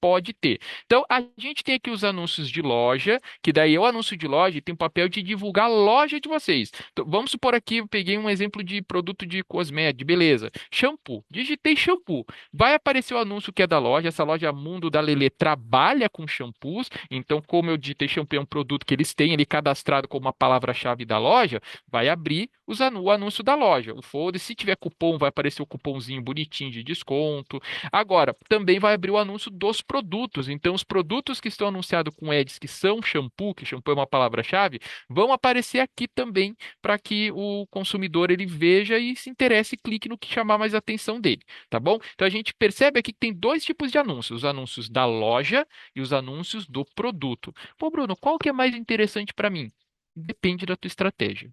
pode ter. Então, a gente tem aqui os anúncios de loja, que daí o anúncio de loja tem o papel de divulgar a loja de vocês. Então, vamos supor aqui, eu peguei um exemplo de produto de cosmético, de beleza. Shampoo. Digitei shampoo. Vai aparecer o anúncio que é da loja. Essa loja Mundo da Lelê trabalha com shampoos. Então, como eu digitei shampoo é um produto que eles têm ali cadastrado como uma palavra-chave da loja, vai abrir o anúncio da loja. O folder, se tiver cupom, vai aparecer o cupomzinho bonitinho de desconto. Agora, também vai abrir o anúncio dos produtos. Então, os produtos que estão anunciados com ads que são shampoo, que shampoo é uma palavra-chave, vão aparecer aqui também para que o consumidor ele veja e se interesse e clique no que chamar mais a atenção dele, tá bom? Então a gente percebe aqui que tem dois tipos de anúncios, os anúncios da loja e os anúncios do produto. Pô, Bruno, qual que é mais interessante para mim? Depende da tua estratégia.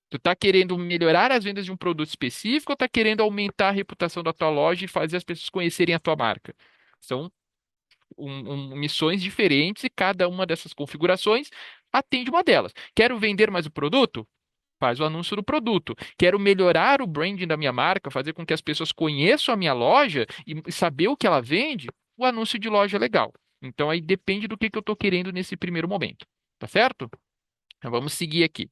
Tu tá querendo melhorar as vendas de um produto específico ou tá querendo aumentar a reputação da tua loja e fazer as pessoas conhecerem a tua marca? São missões diferentes e cada uma dessas configurações atende uma delas. Quero vender mais o produto? Faz o anúncio do produto. Quero melhorar o branding da minha marca, fazer com que as pessoas conheçam a minha loja e saber o que ela vende? O anúncio de loja é legal. Então aí depende do que eu estou querendo nesse primeiro momento. Tá certo? Então, vamos seguir aqui.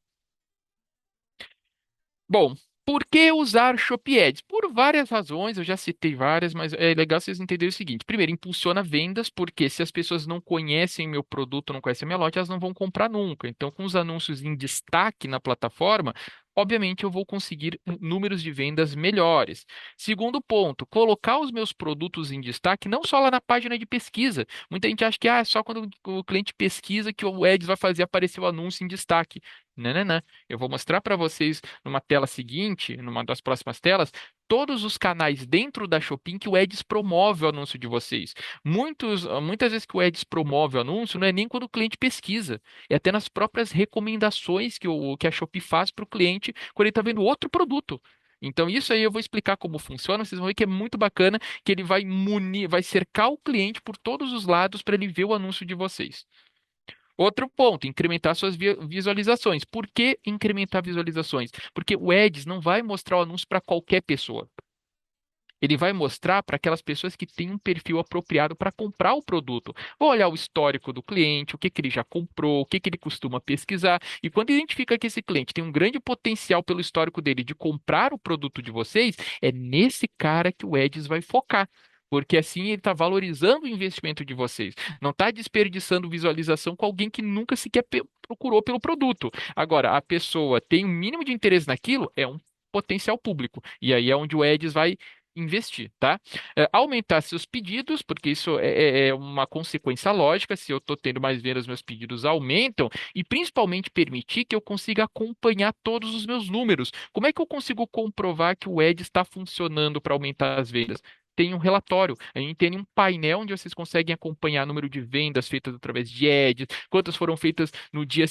Bom, por que usar Shopee Ads? Por várias razões, eu já citei várias, mas é legal vocês entenderem o seguinte. Primeiro, impulsiona vendas, porque se as pessoas não conhecem meu produto, não conhecem a minha loja, elas não vão comprar nunca. Então, com os anúncios em destaque na plataforma, obviamente eu vou conseguir números de vendas melhores. Segundo ponto, colocar os meus produtos em destaque, não só lá na página de pesquisa. Muita gente acha que é só quando o cliente pesquisa que o Ads vai fazer aparecer o anúncio em destaque. Não, não, não. Eu vou mostrar para vocês numa tela seguinte, numa das próximas telas, todos os canais dentro da Shopping que o Ads promove o anúncio de vocês. Muitas vezes que o Ads promove o anúncio não é nem quando o cliente pesquisa, é até nas próprias recomendações que a Shopee faz para o cliente quando ele está vendo outro produto. Então, isso aí eu vou explicar como funciona. Vocês vão ver que é muito bacana, que ele vai munir, vai cercar o cliente por todos os lados para ele ver o anúncio de vocês. Outro ponto, incrementar suas visualizações. Por que incrementar visualizações? Porque o Ads não vai mostrar o anúncio para qualquer pessoa. Ele vai mostrar para aquelas pessoas que têm um perfil apropriado para comprar o produto. Vou olhar o histórico do cliente, o que que ele já comprou, o que que ele costuma pesquisar. E quando identifica que esse cliente tem um grande potencial pelo histórico dele de comprar o produto de vocês, é nesse cara que o Ads vai focar. Porque assim ele está valorizando o investimento de vocês. Não está desperdiçando visualização com alguém que nunca sequer procurou pelo produto. Agora, a pessoa tem um mínimo de interesse naquilo, é um potencial público. E aí é onde o Ads vai investir, tá? Aumentar seus pedidos, porque isso é uma consequência lógica. Se eu estou tendo mais vendas, meus pedidos aumentam, e principalmente permitir que eu consiga acompanhar todos os meus números. Como é que eu consigo comprovar que o Ads está funcionando para aumentar as vendas? Tem um relatório, a gente tem um painel onde vocês conseguem acompanhar o número de vendas feitas através de ads, quantas foram feitas no dia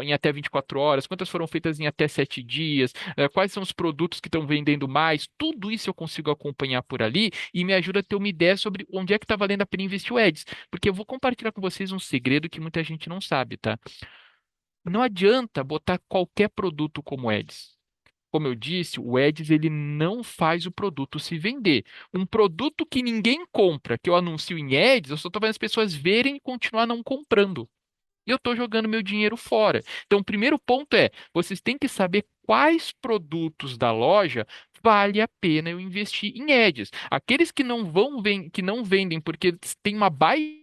em até 24 horas, quantas foram feitas em até 7 dias, quais são os produtos que estão vendendo mais, tudo isso eu consigo acompanhar por ali e me ajuda a ter uma ideia sobre onde é que está valendo a pena investir o Ads. Porque eu vou compartilhar com vocês um segredo que muita gente não sabe, tá? Não adianta botar qualquer produto como Ads. Como eu disse, o Ads ele não faz o produto se vender. Um produto que ninguém compra, que eu anuncio em Ads, eu só estou vendo as pessoas verem e continuar não comprando. E eu estou jogando meu dinheiro fora. Então, o primeiro ponto é, vocês têm que saber quais produtos da loja vale a pena eu investir em ads. Aqueles que não vendem porque tem uma baixa,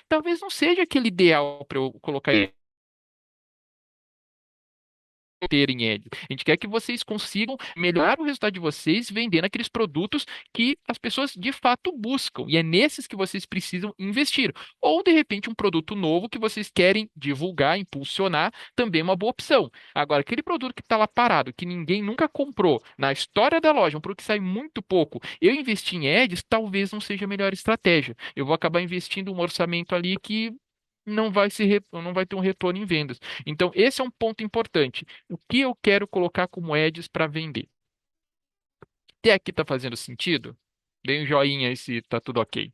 talvez não seja aquele ideal para eu colocar ter em Ed. A gente quer que vocês consigam melhorar o resultado de vocês vendendo aqueles produtos que as pessoas de fato buscam. E é nesses que vocês precisam investir. Ou, de repente, um produto novo que vocês querem divulgar, impulsionar, também é uma boa opção. Agora, aquele produto que está lá parado, que ninguém nunca comprou na história da loja, um produto que sai muito pouco, eu investir em ads talvez não seja a melhor estratégia. Eu vou acabar investindo um orçamento ali que não vai ter um retorno em vendas. Então, esse é um ponto importante. O que eu quero colocar como ads para vender? Até aqui está fazendo sentido? Dê um joinha aí se tá tudo ok.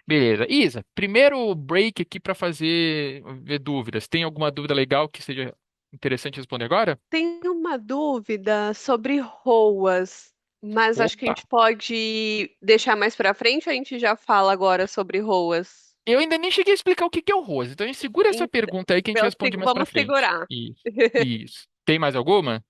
Beleza. Isa, primeiro break aqui para fazer ver dúvidas. Tem alguma dúvida legal que seja interessante responder agora? Tenho uma dúvida sobre ROAS Mas acho que a Opa! gente pode deixar mais pra frente ou a gente já fala agora sobre ROAS? Eu ainda nem cheguei a explicar o que que é o ROAS, então a gente segura essa Ent- pergunta aí que a gente responde mais pra Vamos frente. segurar. Isso. Isso. Tem mais alguma?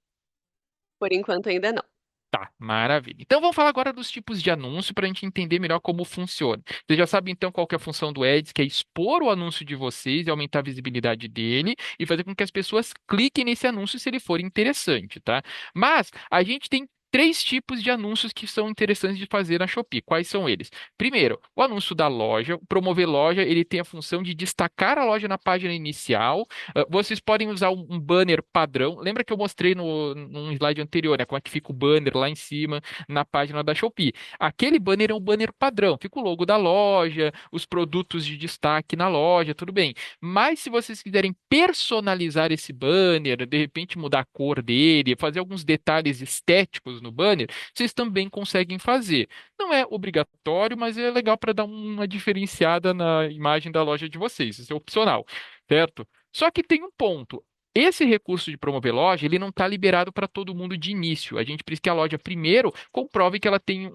Por enquanto ainda não. Tá, maravilha. Então vamos falar agora dos tipos de anúncio para a gente entender melhor como funciona. Você já sabe então qual que é a função do Ads, que é expor o anúncio de vocês e aumentar a visibilidade dele e fazer com que as pessoas cliquem nesse anúncio se ele for interessante, tá? Mas a gente tem três tipos de anúncios que são interessantes de fazer na Shopee. Quais são eles? Primeiro, o anúncio da loja, o promover loja, ele tem a função de destacar a loja na página inicial. Vocês podem usar um banner padrão. Lembra que eu mostrei no, num slide anterior, né? Como é que fica o banner lá em cima na página da Shopee. Aquele banner é um banner padrão. Fica o logo da loja, os produtos de destaque na loja, tudo bem. Mas se vocês quiserem personalizar esse banner, de repente mudar a cor dele, fazer alguns detalhes estéticos no banner, vocês também conseguem fazer. Não é obrigatório, mas é legal para dar uma diferenciada na imagem da loja de vocês. Isso é opcional, certo? Só que tem um ponto. Esse recurso de promover loja, ele não está liberado para todo mundo de início. A gente precisa que a loja, primeiro, comprove que ela tem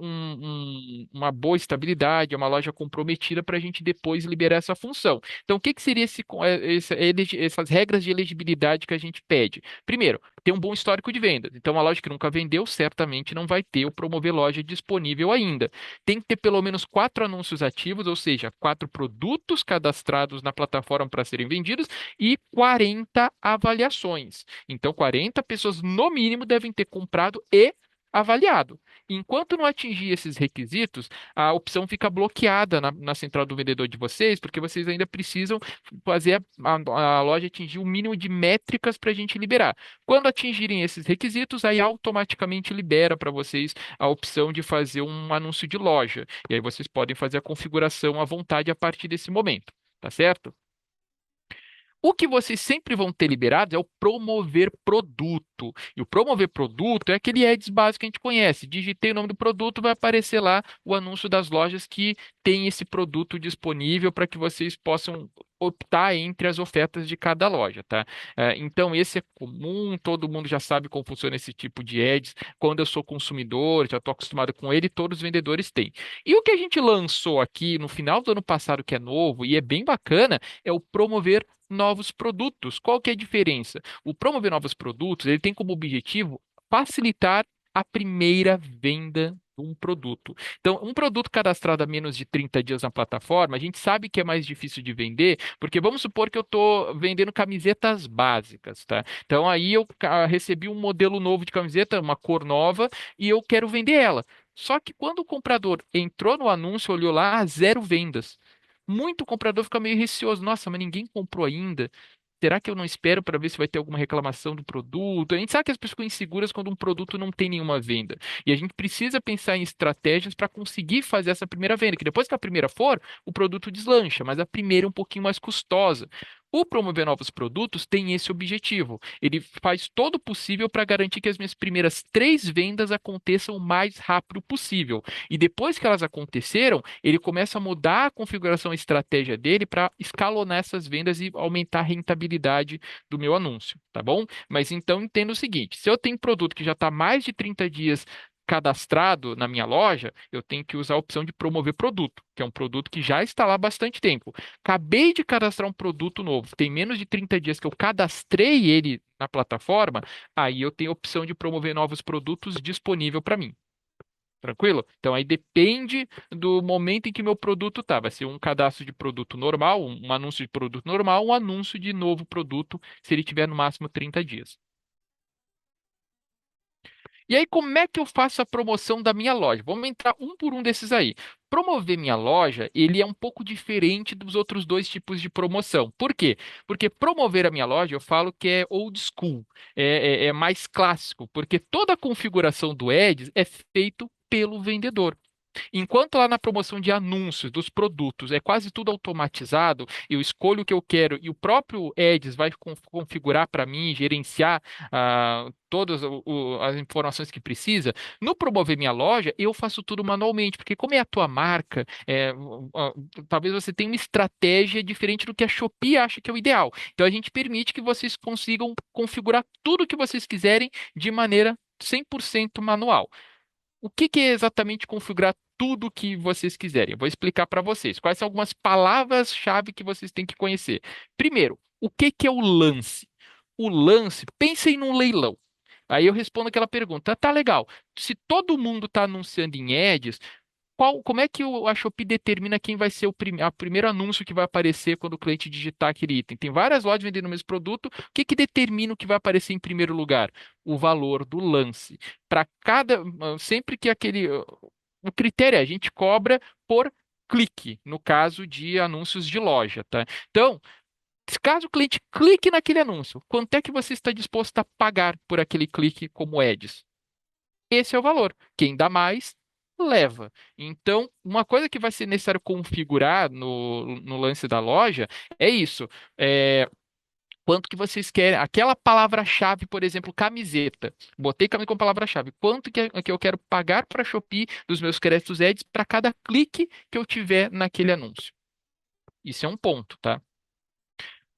uma boa estabilidade, é uma loja comprometida para a gente depois liberar essa função. Então, o que que seria essas regras de elegibilidade que a gente pede? Primeiro, ter um bom histórico de vendas. Então, uma loja que nunca vendeu, certamente não vai ter o promover loja disponível ainda. Tem que ter pelo menos quatro anúncios ativos, ou seja, quatro produtos cadastrados na plataforma para serem vendidos e 40 avaliações. Então, 40 pessoas no mínimo devem ter comprado e avaliado. Enquanto não atingir esses requisitos, a opção fica bloqueada na central do vendedor de vocês, porque vocês ainda precisam fazer a loja atingir o mínimo de métricas para a gente liberar. Quando atingirem esses requisitos, aí automaticamente libera para vocês a opção de fazer um anúncio de loja. E aí vocês podem fazer a configuração à vontade a partir desse momento. Tá certo? O que vocês sempre vão ter liberado é o promover produto. E o promover produto é aquele ads básico que a gente conhece. Digitei o nome do produto, vai aparecer lá o anúncio das lojas que tem esse produto disponível para que vocês possam optar entre as ofertas de cada loja, tá? Então, esse é comum, todo mundo já sabe como funciona esse tipo de ads. Quando eu sou consumidor, já estou acostumado com ele, todos os vendedores têm. E o que a gente lançou aqui no final do ano passado, que é novo e é bem bacana, é o promover novos produtos. Qual que é a diferença? O promover novos produtos, ele tem como objetivo facilitar a primeira venda de um produto. Então, um produto cadastrado há menos de 30 dias na plataforma, a gente sabe que é mais difícil de vender, porque vamos supor que eu estou vendendo camisetas básicas, tá? Então, aí eu recebi um modelo novo de camiseta, uma cor nova, e eu quero vender ela. Só que quando o comprador entrou no anúncio, olhou lá, zero vendas. Muito comprador fica meio receoso. Nossa, mas ninguém comprou ainda. Será que eu não espero para ver se vai ter alguma reclamação do produto? A gente sabe que as pessoas ficam inseguras quando um produto não tem nenhuma venda. E a gente precisa pensar em estratégias para conseguir fazer essa primeira venda, que depois que a primeira for, o produto deslancha, mas a primeira é um pouquinho mais custosa. O promover novos produtos tem esse objetivo. Ele faz todo o possível para garantir que as minhas primeiras três vendas aconteçam o mais rápido possível. E depois que elas aconteceram, ele começa a mudar a configuração, a estratégia dele para escalonar essas vendas e aumentar a rentabilidade do meu anúncio, tá bom? Mas então entenda o seguinte: se eu tenho produto que já está mais de 30 dias cadastrado na minha loja, eu tenho que usar a opção de promover produto, que é um produto que já está lá há bastante tempo. Acabei de cadastrar um produto novo, tem menos de 30 dias que eu cadastrei ele na plataforma, aí eu tenho a opção de promover novos produtos disponível para mim. Tranquilo? Então aí depende do momento em que meu produto tá. Vai ser um cadastro de produto normal, um anúncio de produto normal, um anúncio de novo produto, se ele tiver no máximo 30 dias. E aí, como é que eu faço a promoção da minha loja? Vamos entrar um por um desses aí. Promover minha loja, ele é um pouco diferente dos outros dois tipos de promoção. Por quê? Porque promover a minha loja, eu falo que é old school, é mais clássico, porque toda a configuração do Ads é feito pelo vendedor. Enquanto lá na promoção de anúncios dos produtos é quase tudo automatizado, eu escolho o que eu quero e o próprio Ads vai configurar para mim, gerenciar todas as informações que precisa. No promover minha loja, eu faço tudo manualmente, porque como é a tua marca, talvez você tenha uma estratégia diferente do que a Shopee acha que é o ideal. Então a gente permite que vocês consigam configurar tudo o que vocês quiserem de maneira 100% manual. O que que é exatamente configurar tudo que vocês quiserem? Eu vou explicar para vocês. Quais são algumas palavras-chave que vocês têm que conhecer? Primeiro, o que que é o lance? O lance, pensem num leilão. Aí eu respondo aquela pergunta, tá legal. Se todo mundo está anunciando em ads, como é que a Shopee determina quem vai ser o primeiro anúncio que vai aparecer quando o cliente digitar aquele item? Tem várias lojas vendendo o mesmo produto. O que que determina o que vai aparecer em primeiro lugar? O valor do lance. Para sempre que o critério é a gente cobra por clique, no caso de anúncios de loja, tá? Então, caso o cliente clique naquele anúncio, quanto é que você está disposto a pagar por aquele clique como ads? Esse é o valor. Quem dá mais, leva. Então, uma coisa que vai ser necessário configurar no lance da loja é isso. É, quanto que vocês querem? Aquela palavra-chave, por exemplo, camiseta. Botei camiseta como palavra-chave. Quanto que eu quero pagar para a Shopee dos meus créditos Eds para cada clique que eu tiver naquele anúncio? Isso é um ponto, tá?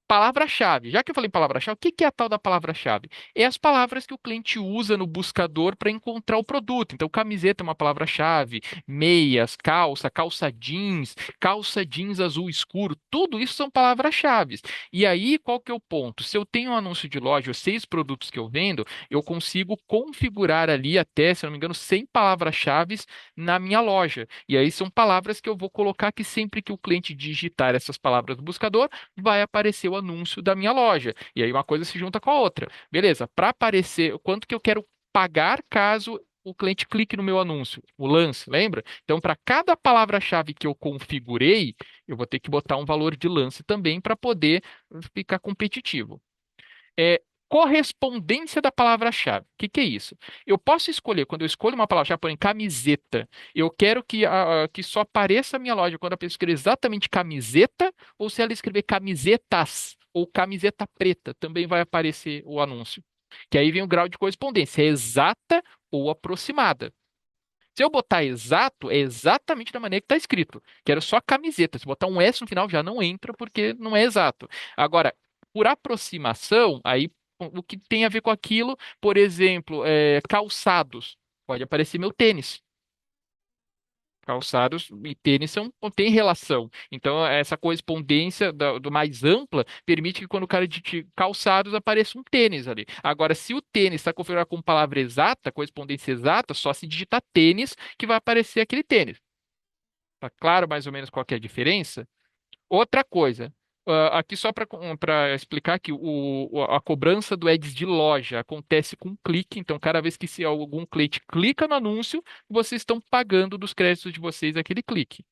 Palavra-chave. Já que eu falei palavra-chave, o que que é a tal da palavra-chave? É as palavras que o cliente usa no buscador para encontrar o produto. Então, camiseta é uma palavra-chave, meias, calça jeans azul escuro, tudo isso são palavras-chave. E aí, qual que é o ponto? Se eu tenho um anúncio de loja, ou 6 produtos que eu vendo, eu consigo configurar ali até, se eu não me engano, 100 palavras-chave na minha loja. E aí são palavras que eu vou colocar que sempre que o cliente digitar essas palavras no buscador, vai aparecer o anúncio da minha loja. E aí uma coisa se junta com a outra. Beleza, para aparecer, quanto que eu quero pagar caso o cliente clique no meu anúncio? O lance, lembra? Então, para cada palavra-chave que eu configurei, eu vou ter que botar um valor de lance também para poder ficar competitivo. É, correspondência da palavra-chave. O que que é isso? Eu posso escolher, quando eu escolho uma palavra-chave, por exemplo, camiseta, eu quero que só apareça a minha loja quando a pessoa escrever exatamente camiseta, ou se ela escrever camisetas ou camiseta preta, também vai aparecer o anúncio. Que aí vem o grau de correspondência, é exata ou aproximada. Se eu botar exato, é exatamente da maneira que está escrito. Quero só camiseta. Se botar um S no final já não entra porque não é exato. Agora, por aproximação, aí o que tem a ver com aquilo, por exemplo, calçados. Pode aparecer meu tênis. Calçados e tênis têm relação. Então, essa correspondência do mais ampla permite que quando o cara digite calçados apareça um tênis ali. Agora, se o tênis está configurado com palavra exata, correspondência exata, só se digitar tênis que vai aparecer aquele tênis. Tá claro mais ou menos qual que é a diferença? Outra coisa, aqui só para explicar que a cobrança do Ads de loja acontece com clique, então cada vez que se algum cliente clica no anúncio, vocês estão pagando dos créditos de vocês aquele clique.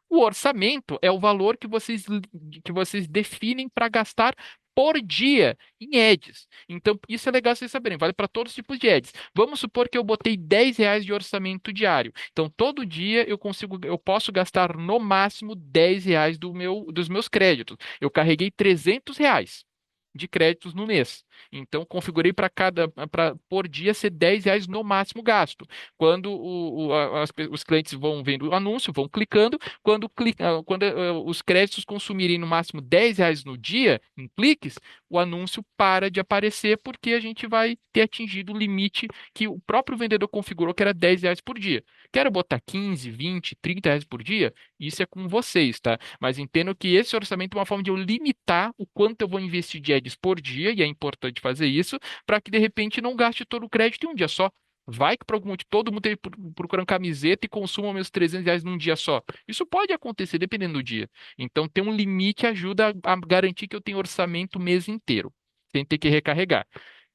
O orçamento é o valor que vocês definem para gastar por dia em ads. Então, isso é legal vocês saberem, vale para todos os tipos de ads. Vamos supor que eu botei R$ 10 de orçamento diário. Então, todo dia eu posso gastar no máximo R$ 10 dos meus créditos. Eu carreguei R$ 300 de créditos no mês. Então, configurei por dia ser R$ 10 no máximo gasto. Quando os clientes vão vendo o anúncio, vão clicando, quando os créditos consumirem no máximo R$ 10 no dia, em cliques, o anúncio para de aparecer porque a gente vai ter atingido o limite que o próprio vendedor configurou, que era R$ 10 por dia. Quero botar 15, 20, R$ 30 por dia? Isso é com vocês, tá? Mas entendo que esse orçamento é uma forma de eu limitar o quanto eu vou investir de ads por dia, e é importante fazer isso, para que de repente não gaste todo o crédito em um dia só. Vai que por algum motivo todo mundo esteja procurando camiseta e consuma meus R$ 300 num dia só. Isso pode acontecer dependendo do dia. Então, ter um limite ajuda a garantir que eu tenho orçamento o mês inteiro, sem ter que recarregar.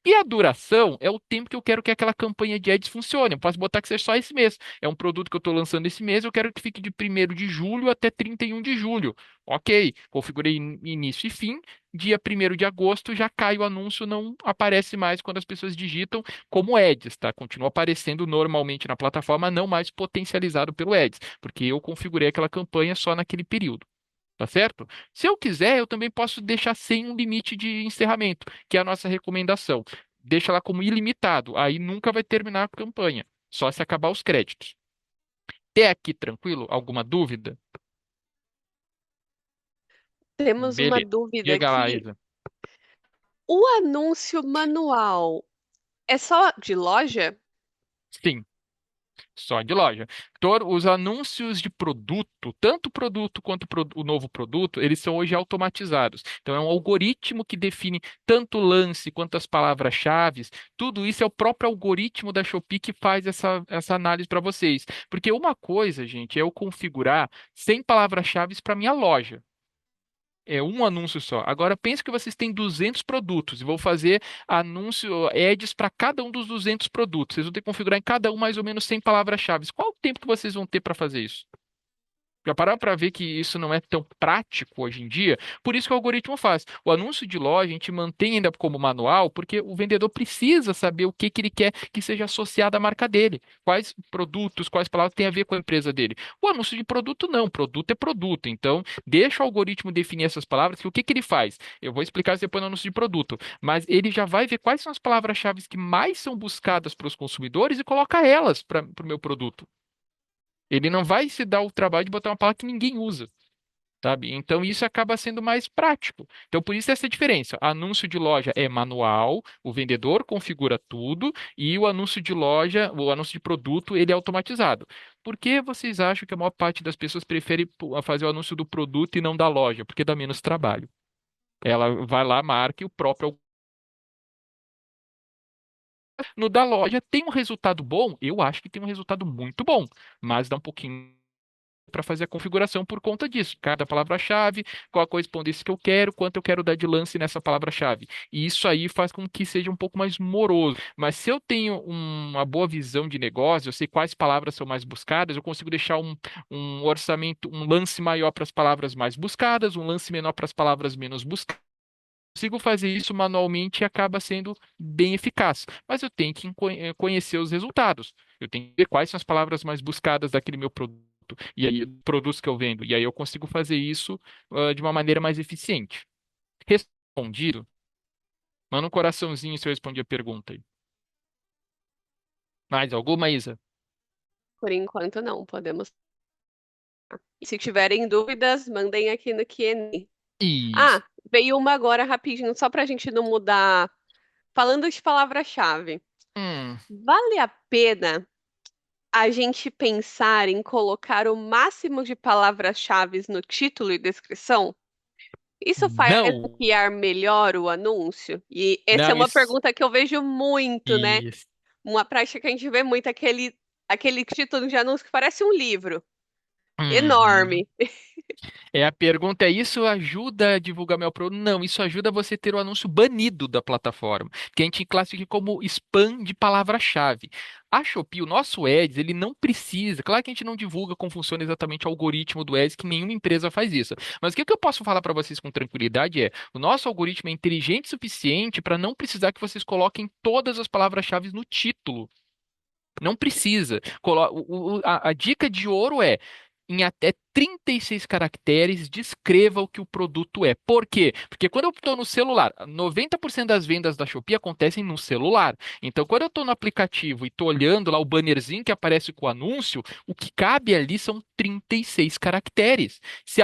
E a duração é o tempo que eu quero que aquela campanha de ads funcione. Eu posso botar que seja só esse mês. É um produto que eu estou lançando esse mês, eu quero que fique de 1º de julho até 31 de julho. Ok, configurei início e fim. Dia 1º de agosto já cai o anúncio, não aparece mais quando as pessoas digitam como ads, tá? Continua aparecendo normalmente na plataforma, não mais potencializado pelo ads, porque eu configurei aquela campanha só naquele período. Tá certo? Se eu quiser, eu também posso deixar sem um limite de encerramento, que é a nossa recomendação. Deixa lá como ilimitado, aí nunca vai terminar a campanha, só se acabar os créditos. Até aqui tranquilo? Alguma dúvida? Temos uma Beleza. dúvida Diga lá, aqui. Isa. O anúncio manual é só de loja? Sim. Só de loja. Os anúncios de produto, tanto o produto quanto o novo produto, eles são hoje automatizados. Então, é um algoritmo que define tanto o lance quanto as palavras-chave. Tudo isso é o próprio algoritmo da Shopee que faz essa análise para vocês. Porque uma coisa, gente, é eu configurar 100 palavras-chave para minha loja. É um anúncio só. Agora pense que vocês têm 200 produtos e vou fazer anúncio, ads para cada um dos 200 produtos. Vocês vão ter que configurar em cada um mais ou menos 100 palavras-chave. Qual o tempo que vocês vão ter para fazer isso? Já pararam para ver que isso não é tão prático hoje em dia? Por isso que o algoritmo faz. O anúncio de loja a gente mantém ainda como manual, porque o vendedor precisa saber o que que ele quer que seja associado à marca dele. Quais produtos, quais palavras têm a ver com a empresa dele. O anúncio de produto não, produto é produto. Então, deixa o algoritmo definir essas palavras, que o que que ele faz? Eu vou explicar isso depois no anúncio de produto, mas ele já vai ver quais são as palavras-chave que mais são buscadas pelos consumidores e coloca elas para o meu produto. Ele não vai se dar o trabalho de botar uma palavra que ninguém usa, sabe? Então isso acaba sendo mais prático. Então por isso essa diferença. Anúncio de loja é manual, o vendedor configura tudo e o anúncio de loja, o anúncio de produto, ele é automatizado. Por que vocês acham que a maior parte das pessoas prefere fazer o anúncio do produto e não da loja? Porque dá menos trabalho. Ela vai lá, marca e o próprio no da loja tem um resultado bom? Eu acho que tem um resultado muito bom, mas dá um pouquinho para fazer a configuração por conta disso. Cada palavra-chave, qual corresponde a isso que eu quero, quanto eu quero dar de lance nessa palavra-chave. E isso aí faz com que seja um pouco mais moroso. Mas se eu tenho uma boa visão de negócio, eu sei quais palavras são mais buscadas, eu consigo deixar um orçamento, um lance maior para as palavras mais buscadas, um lance menor para as palavras menos buscadas. Consigo fazer isso manualmente e acaba sendo bem eficaz. Mas eu tenho que conhecer os resultados. Eu tenho que ver quais são as palavras mais buscadas daquele meu produto e aí produtos que eu vendo. E aí eu consigo fazer isso de uma maneira mais eficiente. Respondido? Manda um coraçãozinho se eu respondi a pergunta aí. Mais alguma, Isa? Por enquanto, não, podemos. E se tiverem dúvidas, mandem aqui no Q&A. Isso. Ah, veio uma agora rapidinho, só para a gente não mudar. Falando de palavra-chave, Hum, vale a pena a gente pensar em colocar o máximo de palavras-chave no título e descrição? Isso faz não. maquiar melhor o anúncio? E essa é Não, uma isso. pergunta que eu vejo muito, né? Isso. Uma prática que a gente vê muito, aquele título de anúncio que parece um livro, Uhum. enorme. A pergunta é: isso ajuda a divulgar meu produto? Não, isso ajuda você a ter o anúncio banido da plataforma, que a gente classifica como spam de palavra-chave. A Shopee, o nosso Ads, ele não precisa. Claro que a gente não divulga como funciona exatamente o algoritmo do Ads, que nenhuma empresa faz isso. Mas o que eu posso falar para vocês com tranquilidade é: o nosso algoritmo é inteligente o suficiente para não precisar que vocês coloquem todas as palavras-chave no título. Não precisa. A dica de ouro é: em até 36 caracteres, descreva o que o produto é. Por quê? Porque quando eu estou no celular, 90% das vendas da Shopee acontecem no celular. Então, quando eu estou no aplicativo e estou olhando lá o bannerzinho que aparece com o anúncio, o que cabe ali são 36 caracteres. Se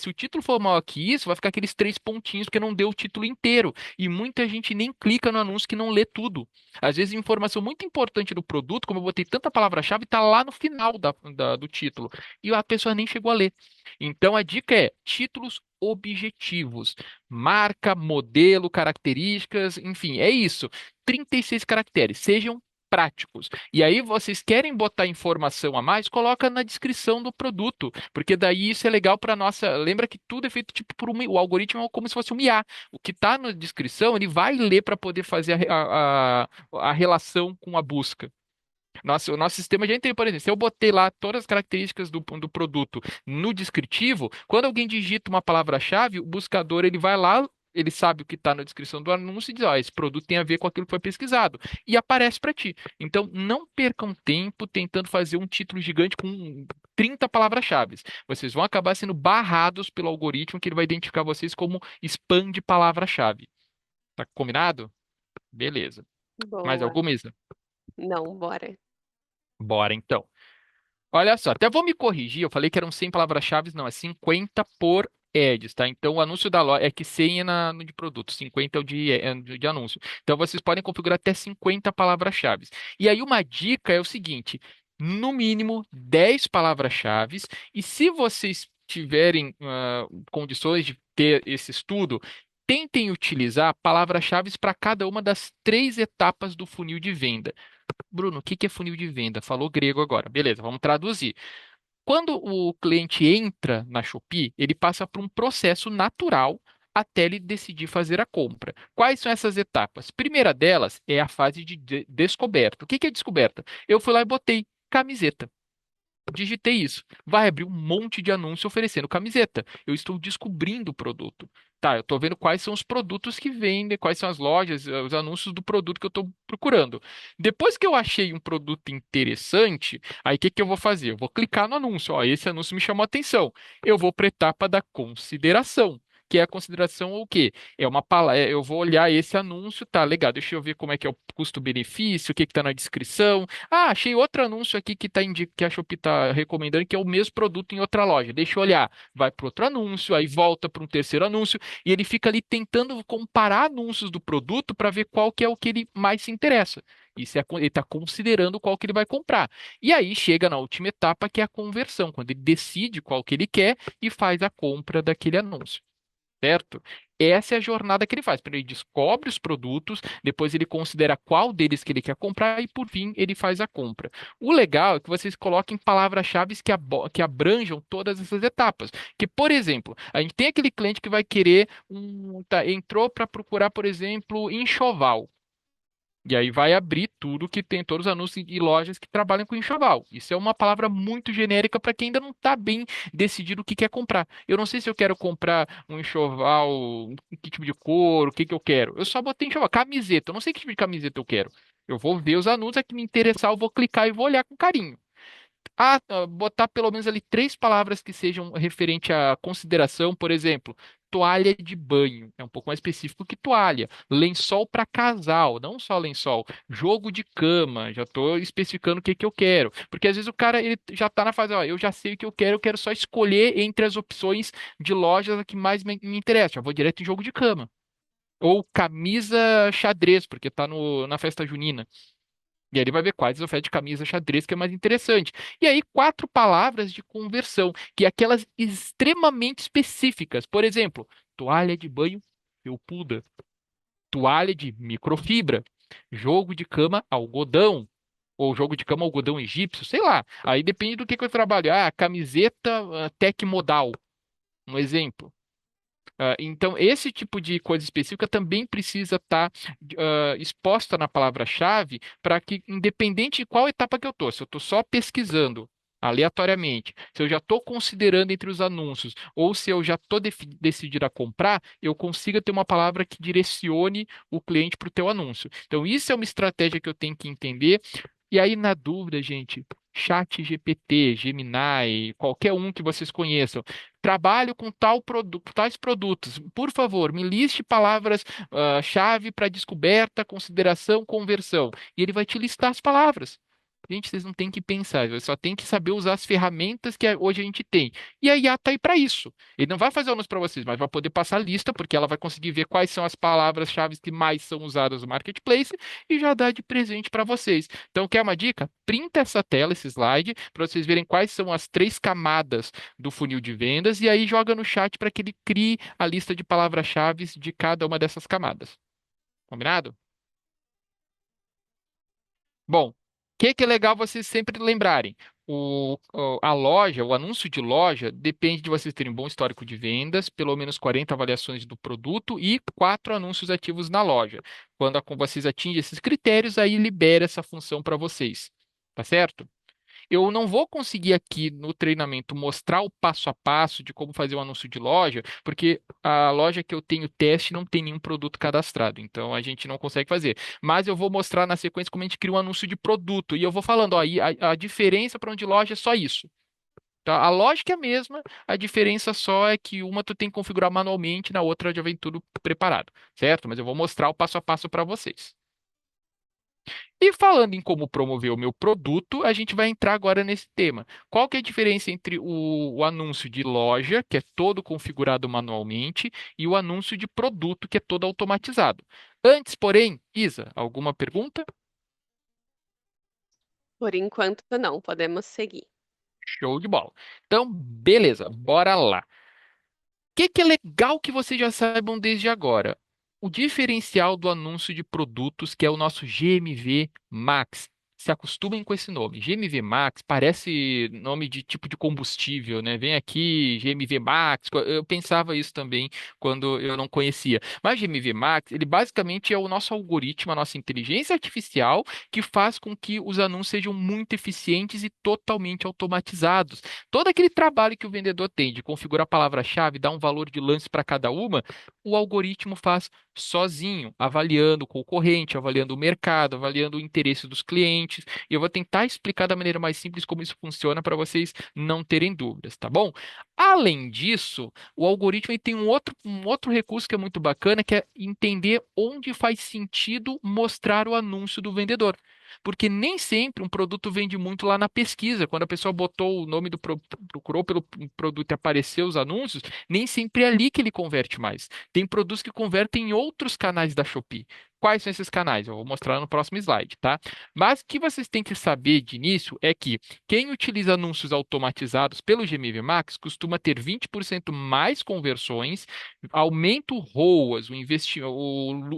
o título for maior que isso, vai ficar aqueles três pontinhos porque não deu o título inteiro. E muita gente nem clica no anúncio que não lê tudo. Às vezes, informação muito importante do produto, como eu botei tanta palavra-chave, está lá no final do título. E a pessoa nem chegou a ler. Então, a dica é títulos objetivos. Marca, modelo, características, enfim, é isso. 36 caracteres. Sejam práticos. E aí, vocês querem botar informação a mais? Coloca na descrição do produto, porque daí isso é legal para nossa. Lembra que tudo é feito tipo por o algoritmo é como se fosse um IA. O que está na descrição, ele vai ler para poder fazer a relação com a busca. O nosso sistema já entende, por exemplo, se eu botei lá todas as características do produto no descritivo, quando alguém digita uma palavra-chave, o buscador ele vai lá, ele sabe o que está na descrição do anúncio e diz, ó, esse produto tem a ver com aquilo que foi pesquisado, e aparece para ti. Então, não percam tempo tentando fazer um título gigante com 30 palavras-chave. Vocês vão acabar sendo barrados pelo algoritmo que ele vai identificar vocês como spam de palavra-chave. Tá combinado? Beleza. Mais Boa. alguma, Isa? Não, bora. Bora então. Olha só, até vou me corrigir, eu falei que eram 100 palavras-chave, não, é 50 por ads, tá? Então o anúncio da loja é que 100 é no de produto, 50 é o de anúncio. Então vocês podem configurar até 50 palavras-chave. E aí uma dica é o seguinte: no mínimo 10 palavras-chave, e se vocês tiverem condições de ter esse estudo, tentem utilizar palavras-chave para cada uma das três etapas do funil de venda. Bruno, o que que é funil de venda? Falou grego agora. Beleza, vamos traduzir. Quando o cliente entra na Shopee, ele passa por um processo natural até ele decidir fazer a compra. Quais são essas etapas? Primeira delas é a fase de descoberta. O que que é descoberta? Eu fui lá e botei camiseta. Digitei isso. Vai abrir um monte de anúncio oferecendo camiseta. Eu estou descobrindo o produto. Tá, eu estou vendo quais são os produtos que vendem, quais são as lojas, os anúncios do produto que eu estou procurando. Depois que eu achei um produto interessante, aí o que que eu vou fazer? Eu vou clicar no anúncio. Ó, esse anúncio me chamou a atenção. Eu vou para a etapa da consideração. Que é a consideração o quê? É uma palavra, eu vou olhar esse anúncio, tá legal, deixa eu ver como é que é o custo-benefício, o que está na descrição. Ah, achei outro anúncio aqui que a Shopee está recomendando, que é o mesmo produto em outra loja. Deixa eu olhar. Vai para outro anúncio, aí volta para um terceiro anúncio, e ele fica ali tentando comparar anúncios do produto para ver qual que é o que ele mais se interessa. Isso é, ele está considerando qual que ele vai comprar. E aí chega na última etapa, que é a conversão, quando ele decide qual que ele quer e faz a compra daquele anúncio. Certo? Essa é a jornada que ele faz. Primeiro ele descobre os produtos, depois ele considera qual deles que ele quer comprar e, por fim, ele faz a compra. O legal é que vocês coloquem palavras-chave que abranjam todas essas etapas. Que, por exemplo, a gente tem aquele cliente que vai querer entrou para procurar, por exemplo, enxoval. E aí vai abrir tudo que tem todos os anúncios e lojas que trabalham com enxoval. Isso é uma palavra muito genérica para quem ainda não está bem decidido o que quer comprar. Eu não sei se eu quero comprar um enxoval, que tipo de cor, o que que eu quero. Eu só botei enxoval, camiseta. Eu não sei que tipo de camiseta eu quero. Eu vou ver os anúncios, é que me interessar, eu vou clicar e vou olhar com carinho. Botar pelo menos ali três palavras que sejam referente à consideração, por exemplo, toalha de banho, é um pouco mais específico que toalha, lençol para casal, não só lençol, jogo de cama, já estou especificando o que que eu quero, porque às vezes o cara ele já está na fase, ó, eu já sei o que eu quero só escolher entre as opções de lojas que mais me interessam, já vou direto em jogo de cama. Ou camisa xadrez, porque está na festa junina. E aí ele vai ver quais as ofertas de camisa xadrez que é mais interessante. E aí, quatro palavras de conversão, que é aquelas extremamente específicas. Por exemplo, toalha de banho felpuda, toalha de microfibra, jogo de cama algodão, ou jogo de cama algodão egípcio, sei lá. Aí depende do que eu trabalho. Ah, camiseta tecmodal, um exemplo. Então, esse tipo de coisa específica também precisa estar exposta na palavra-chave para que, independente de qual etapa que eu estou, se eu estou só pesquisando aleatoriamente, se eu já estou considerando entre os anúncios, ou se eu já estou decidido a comprar, eu consiga ter uma palavra que direcione o cliente para o teu anúncio. Então, isso é uma estratégia que eu tenho que entender. E aí, na dúvida, gente, Chat GPT, Gemini, qualquer um que vocês conheçam, trabalho com tais produtos. Por favor, me liste palavras chave para descoberta, consideração, conversão. E ele vai te listar as palavras. Gente, vocês não têm que pensar, vocês só tem que saber usar as ferramentas que hoje a gente tem. E a IA está aí para isso. Ele não vai fazer anúncio para vocês, mas vai poder passar a lista, porque ela vai conseguir ver quais são as palavras-chave que mais são usadas no marketplace e já dá de presente para vocês. Então, quer uma dica? Printa essa tela, esse slide, para vocês verem quais são as três camadas do funil de vendas e aí joga no chat para que ele crie a lista de palavras-chave de cada uma dessas camadas. Combinado? Bom, o que que é legal vocês sempre lembrarem? A loja, o anúncio de loja, depende de vocês terem um bom histórico de vendas, pelo menos 40 avaliações do produto e quatro anúncios ativos na loja. Quando vocês atingem esses critérios, aí libera essa função para vocês. Tá certo? Eu não vou conseguir aqui no treinamento mostrar o passo a passo de como fazer um anúncio de loja, porque a loja que eu tenho teste não tem nenhum produto cadastrado, então a gente não consegue fazer. Mas eu vou mostrar na sequência como a gente cria um anúncio de produto e eu vou falando, ó, aí a diferença para um de loja é só isso. Tá? A lógica é a mesma, a diferença só é que uma tu tem que configurar manualmente, na outra já vem tudo preparado, certo? Mas eu vou mostrar o passo a passo para vocês. E falando em como promover o meu produto, a gente vai entrar agora nesse tema. Qual que é a diferença entre o anúncio de loja, que é todo configurado manualmente, e o anúncio de produto, que é todo automatizado? Antes, porém, Isa, alguma pergunta? Por enquanto, não. Podemos seguir. Show de bola. Então, beleza, bora lá. Que é legal que vocês já saibam desde agora? O diferencial do anúncio de produtos, que é o nosso GMV Max. Se acostumem com esse nome. GMV Max parece nome de tipo de combustível, né? Vem aqui, GMV Max. Eu pensava isso também quando eu não conhecia. Mas GMV Max, ele basicamente é o nosso algoritmo, a nossa inteligência artificial, que faz com que os anúncios sejam muito eficientes e totalmente automatizados. Todo aquele trabalho que o vendedor tem de configurar a palavra-chave, dar um valor de lance para cada uma, o algoritmo faz sozinho, avaliando o concorrente, avaliando o mercado, avaliando o interesse dos clientes. E eu vou tentar explicar da maneira mais simples como isso funciona para vocês não terem dúvidas, tá bom? Além disso, o algoritmo ele tem um outro recurso que é muito bacana, que é entender onde faz sentido mostrar o anúncio do vendedor. Porque nem sempre um produto vende muito lá na pesquisa. Quando a pessoa botou o nome procurou pelo produto e apareceu os anúncios, nem sempre é ali que ele converte mais. Tem produtos que convertem em outros canais da Shopee. Quais são esses canais? Eu vou mostrar no próximo slide, tá? Mas o que vocês têm que saber de início é que quem utiliza anúncios automatizados pelo GMV Max costuma ter 20% mais conversões, aumenta o ROAS,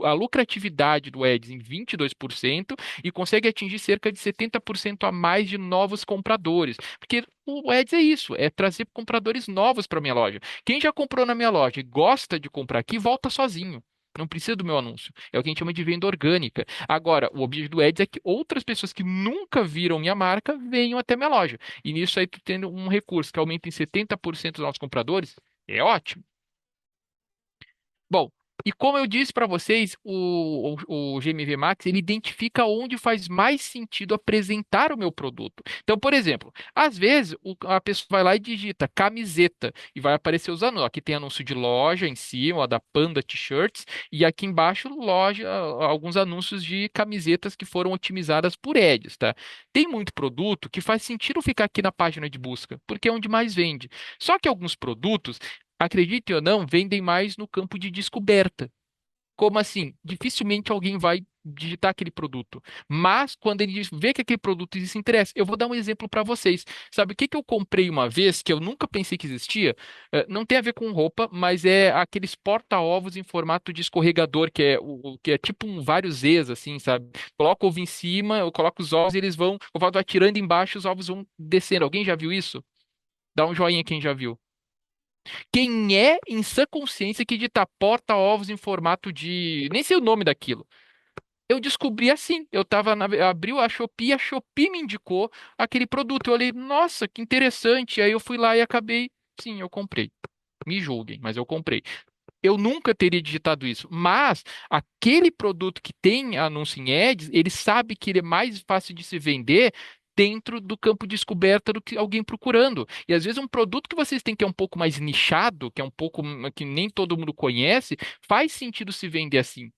a lucratividade do Ads em 22% e consegue atingir cerca de 70% a mais de novos compradores. Porque o Ads é isso, é trazer compradores novos para minha loja. Quem já comprou na minha loja e gosta de comprar aqui, volta sozinho. Não precisa do meu anúncio. É o que a gente chama de venda orgânica. Agora, o objetivo do Ads é que outras pessoas que nunca viram minha marca venham até minha loja. E nisso aí, tu tendo um recurso que aumenta em 70% dos novos compradores, é ótimo. Bom, e como eu disse para vocês, o GMV Max ele identifica onde faz mais sentido apresentar o meu produto. Então, por exemplo, às vezes a pessoa vai lá e digita camiseta e vai aparecer os anúncios. Aqui tem anúncio de loja em cima, da Panda T-shirts, e aqui embaixo loja, alguns anúncios de camisetas que foram otimizadas por ads, tá? Tem muito produto que faz sentido ficar aqui na página de busca, porque é onde mais vende. Só que alguns produtos acredite ou não, vendem mais no campo de descoberta. Como assim? Dificilmente alguém vai digitar aquele produto. Mas quando ele vê que aquele produto se interessa, eu vou dar um exemplo para vocês. Sabe o que que eu comprei uma vez que eu nunca pensei que existia? Não tem a ver com roupa, mas é aqueles porta-ovos em formato de escorregador, que é que é tipo um vários Zs, assim, sabe? Coloca o ovo em cima, eu coloco os ovos e eles vão, o ovo vai atirando embaixo, os ovos vão descendo. Alguém já viu isso? Dá um joinha quem já viu. Quem é em sã consciência que edita porta-ovos em formato de. Nem sei o nome daquilo. Eu descobri assim. Abriu a Shopee me indicou aquele produto. Eu olhei, nossa, que interessante. Aí eu fui lá e acabei. Sim, eu comprei. Me julguem, mas eu comprei. Eu nunca teria digitado isso, mas aquele produto que tem anúncio em ads, ele sabe que ele é mais fácil de se vender dentro do campo de descoberta do que alguém procurando. E às vezes um produto que vocês têm que é um pouco mais nichado, que é um pouco que nem todo mundo conhece, faz sentido se vender assim.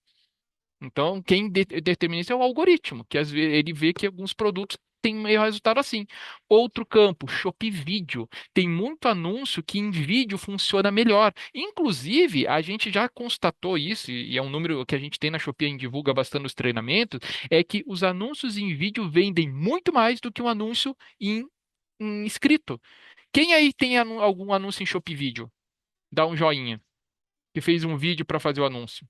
Então, quem determina isso é o algoritmo, que às vezes ele vê que alguns produtos têm meio resultado assim. Outro campo, Shopee Vídeo. Tem muito anúncio que em vídeo funciona melhor. Inclusive, a gente já constatou isso, e é um número que a gente tem na Shopee, a gente divulga bastante nos treinamentos, é que os anúncios em vídeo vendem muito mais do que um anúncio em escrito. Quem aí tem algum anúncio em Shopee Vídeo? Dá um joinha, que fez um vídeo para fazer o anúncio.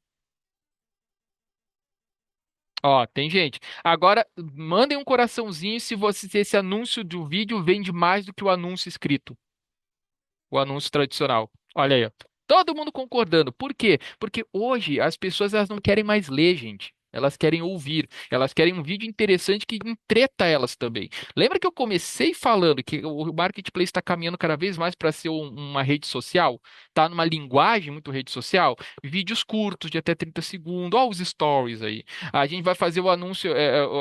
Ó, tem gente. Agora, mandem um coraçãozinho se esse anúncio do vídeo vende mais do que o anúncio escrito, o anúncio tradicional. Olha aí, ó. Todo mundo concordando. Por quê? Porque hoje as pessoas elas não querem mais ler, gente. Elas querem ouvir. Elas querem um vídeo interessante que entreta elas também. Lembra que eu comecei falando que o marketplace está caminhando cada vez mais para ser uma rede social? Tá numa linguagem muito rede social? Vídeos curtos de até 30 segundos. Ó, os stories aí. A gente vai fazer o anúncio.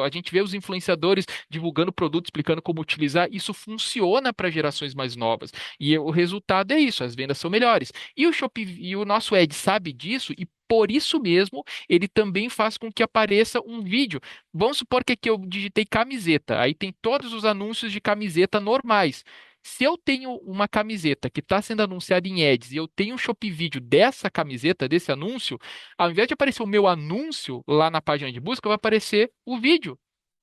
A gente vê os influenciadores divulgando produto, explicando como utilizar. Isso funciona para gerações mais novas. E o resultado é isso, as vendas são melhores. E o Shopee e o nosso Ed sabe disso e por isso mesmo ele também faz com que apareça um vídeo. Vamos supor que aqui eu digitei camiseta, aí tem todos os anúncios de camiseta normais. Se eu tenho uma camiseta que está sendo anunciada em ads e eu tenho um Shopee vídeo dessa camiseta, desse anúncio, ao invés de aparecer o meu anúncio lá na página de busca, vai aparecer o vídeo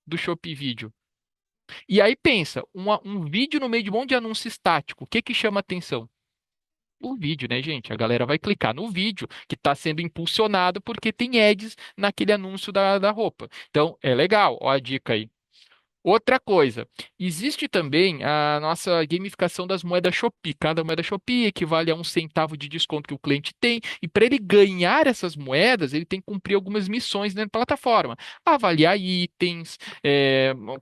do Shopee vídeo. E aí pensa, um vídeo no meio de um monte de anúncio estático, o que que chama atenção? O vídeo, né, gente? A galera vai clicar no vídeo que está sendo impulsionado porque tem ads naquele anúncio da roupa. Então, é legal, ó a dica aí. Outra coisa, existe também a nossa gamificação das moedas Shopee. Cada moeda Shopee equivale a 1 centavo de desconto que o cliente tem, e para ele ganhar essas moedas, ele tem que cumprir algumas missões dentro da plataforma. Avaliar itens,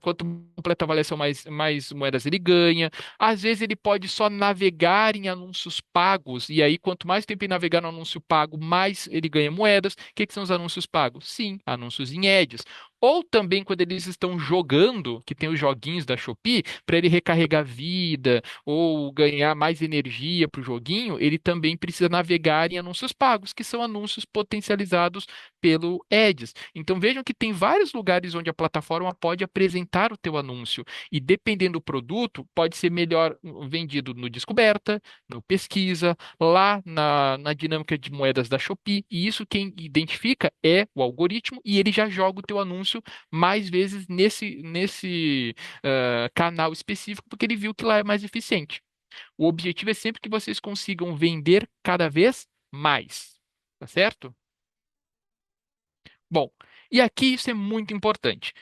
quanto completa a avaliação, mais moedas ele ganha. Às vezes ele pode só navegar em anúncios pagos, e aí quanto mais tempo ele navegar no anúncio pago, mais ele ganha moedas. O que que são os anúncios pagos? Sim, anúncios em ads. Ou também quando eles estão jogando, que tem os joguinhos da Shopee, para ele recarregar vida ou ganhar mais energia para o joguinho, ele também precisa navegar em anúncios pagos, que são anúncios potencializados pelo Ads. Então vejam que tem vários lugares onde a plataforma pode apresentar o teu anúncio e dependendo do produto, pode ser melhor vendido no descoberta, no pesquisa, lá na dinâmica de moedas da Shopee. E isso quem identifica é o algoritmo e ele já joga o teu anúncio mais vezes nesse canal específico, porque ele viu que lá é mais eficiente. O objetivo é sempre que vocês consigam vender cada vez mais, tá certo? Bom, e aqui isso é muito importante.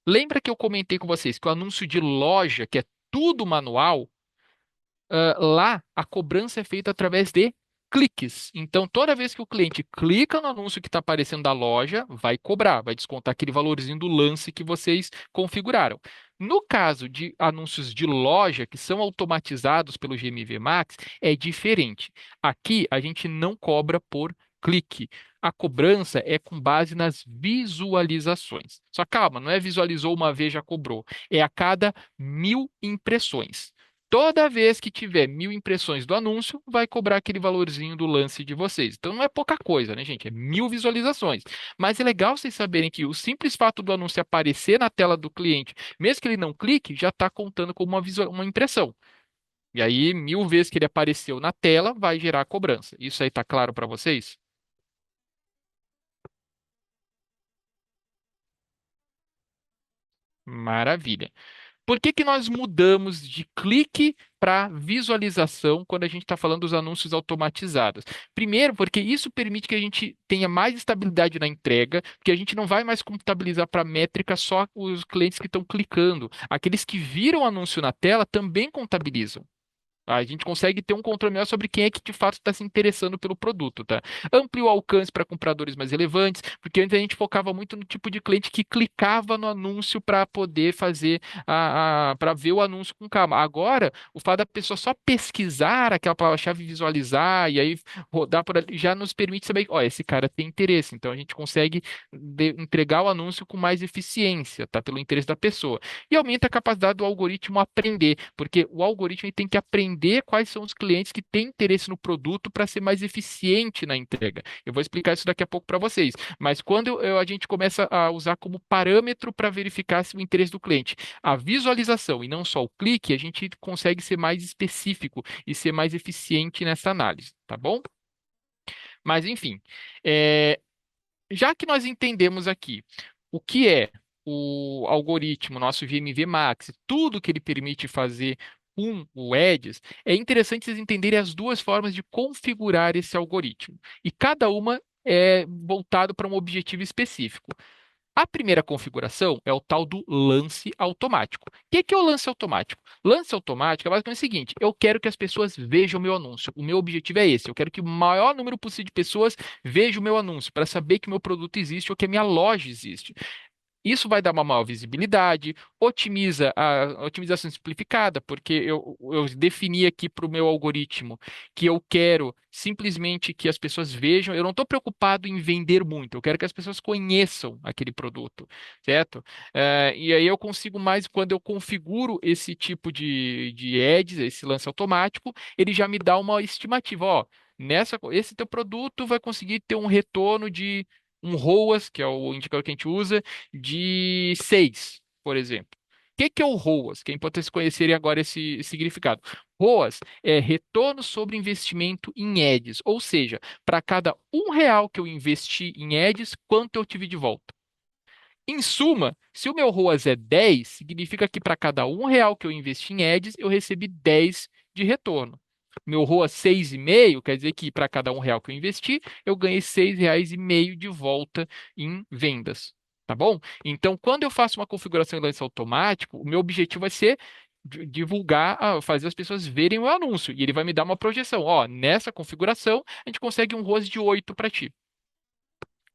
Lembra que eu comentei com vocês que o anúncio de loja, que é tudo manual, lá a cobrança é feita através de cliques. Então, toda vez que o cliente clica no anúncio que está aparecendo da loja, vai cobrar, vai descontar aquele valorzinho do lance que vocês configuraram. No caso de anúncios de loja que são automatizados pelo GMV Max, é diferente. Aqui a gente não cobra por clique. A cobrança é com base nas visualizações. Só calma, não é visualizou uma vez já cobrou. É a cada 1.000 impressões. Toda vez que tiver 1.000 impressões do anúncio, vai cobrar aquele valorzinho do lance de vocês. Então não é pouca coisa, né, gente? É 1.000 visualizações. Mas é legal vocês saberem que o simples fato do anúncio aparecer na tela do cliente, mesmo que ele não clique, já está contando como uma impressão. E aí, 1.000 vezes que ele apareceu na tela, vai gerar a cobrança. Isso aí tá claro para vocês? Maravilha. Por que que nós mudamos de clique para visualização quando a gente está falando dos anúncios automatizados? Primeiro, porque isso permite que a gente tenha mais estabilidade na entrega, porque a gente não vai mais contabilizar para métrica só os clientes que estão clicando. Aqueles que viram o anúncio na tela também contabilizam. A gente consegue ter um controle melhor sobre quem é que de fato está se interessando pelo produto, tá? Amplia o alcance para compradores mais relevantes, porque antes a gente focava muito no tipo de cliente que clicava no anúncio para poder fazer para ver o anúncio com calma. Agora, o fato da pessoa só pesquisar aquela palavra-chave, visualizar e aí rodar por ali, já nos permite saber, ó, esse cara tem interesse. Então a gente consegue entregar o anúncio com mais eficiência, tá? Pelo interesse da pessoa. E aumenta a capacidade do algoritmo aprender, porque o algoritmo ele tem que aprender quais são os clientes que têm interesse no produto para ser mais eficiente na entrega. Eu vou explicar isso daqui a pouco para vocês, mas quando a gente começa a usar como parâmetro para verificar se o interesse do cliente, a visualização e não só o clique, a gente consegue ser mais específico e ser mais eficiente nessa análise, tá bom? Mas enfim, é, já que nós entendemos aqui o que é o algoritmo, nosso VMV Max, tudo que ele permite fazer com o Edges, é interessante vocês entenderem as duas formas de configurar esse algoritmo. E cada uma é voltado para um objetivo específico. A primeira configuração é o tal do lance automático. O que é o lance automático? Lance automático é basicamente o seguinte: eu quero que as pessoas vejam o meu anúncio. O meu objetivo é esse. Eu quero que o maior número possível de pessoas veja o meu anúncio para saber que o meu produto existe ou que a minha loja existe. Isso vai dar uma maior visibilidade, otimiza a otimização simplificada, porque eu defini aqui para o meu algoritmo que eu quero simplesmente que as pessoas vejam. Eu não estou preocupado em vender muito, eu quero que as pessoas conheçam aquele produto, certo? E aí eu consigo mais quando eu configuro esse tipo de ads, esse lance automático, ele já me dá uma estimativa, ó. Esse teu produto vai conseguir ter um retorno de um ROAS, que é o indicador que a gente usa, de 6, por exemplo. O que que é o ROAS? Que é importante vocês conhecerem agora esse significado. ROAS é retorno sobre investimento em ads, ou seja, para cada R$ 1 que eu investi em ads, quanto eu tive de volta? Em suma, se o meu ROAS é 10, significa que para cada R$ 1 que eu investi em ads, eu recebi 10 de retorno. Meu ROAS 6,5 quer dizer que para cada R$ 1 que eu investi, eu ganhei R$ 6,5 de volta em vendas. Tá bom? Então, quando eu faço uma configuração em lance automático, o meu objetivo vai ser divulgar, fazer as pessoas verem o anúncio. E ele vai me dar uma projeção. Ó, nessa configuração, a gente consegue um ROAS de 8 para ti.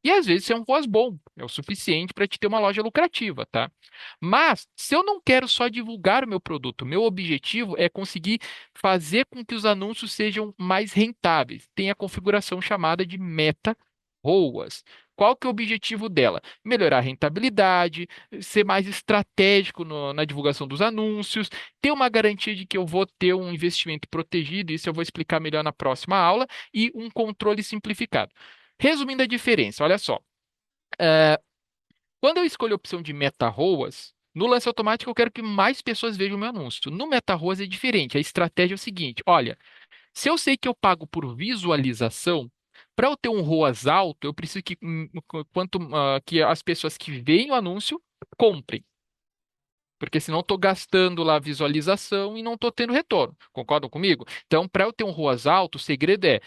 E às vezes isso é um ROAS bom, é o suficiente para te ter uma loja lucrativa, tá? Mas se eu não quero só divulgar o meu produto, meu objetivo é conseguir fazer com que os anúncios sejam mais rentáveis. Tem a configuração chamada de meta ROAS. Qual que é o objetivo dela? Melhorar a rentabilidade, ser mais estratégico na divulgação dos anúncios, ter uma garantia de que eu vou ter um investimento protegido, isso eu vou explicar melhor na próxima aula, e um controle simplificado. Resumindo a diferença, olha só. Quando eu escolho a opção de Meta ROAS, no lance automático eu quero que mais pessoas vejam o meu anúncio. No Meta ROAS é diferente. A estratégia é o seguinte: olha, se eu sei que eu pago por visualização, para eu ter um ROAS alto, eu preciso que as pessoas que veem o anúncio comprem. Porque senão estou gastando lá a visualização e não estou tendo retorno. Concordam comigo? Então, para eu ter um ROAS alto, o segredo é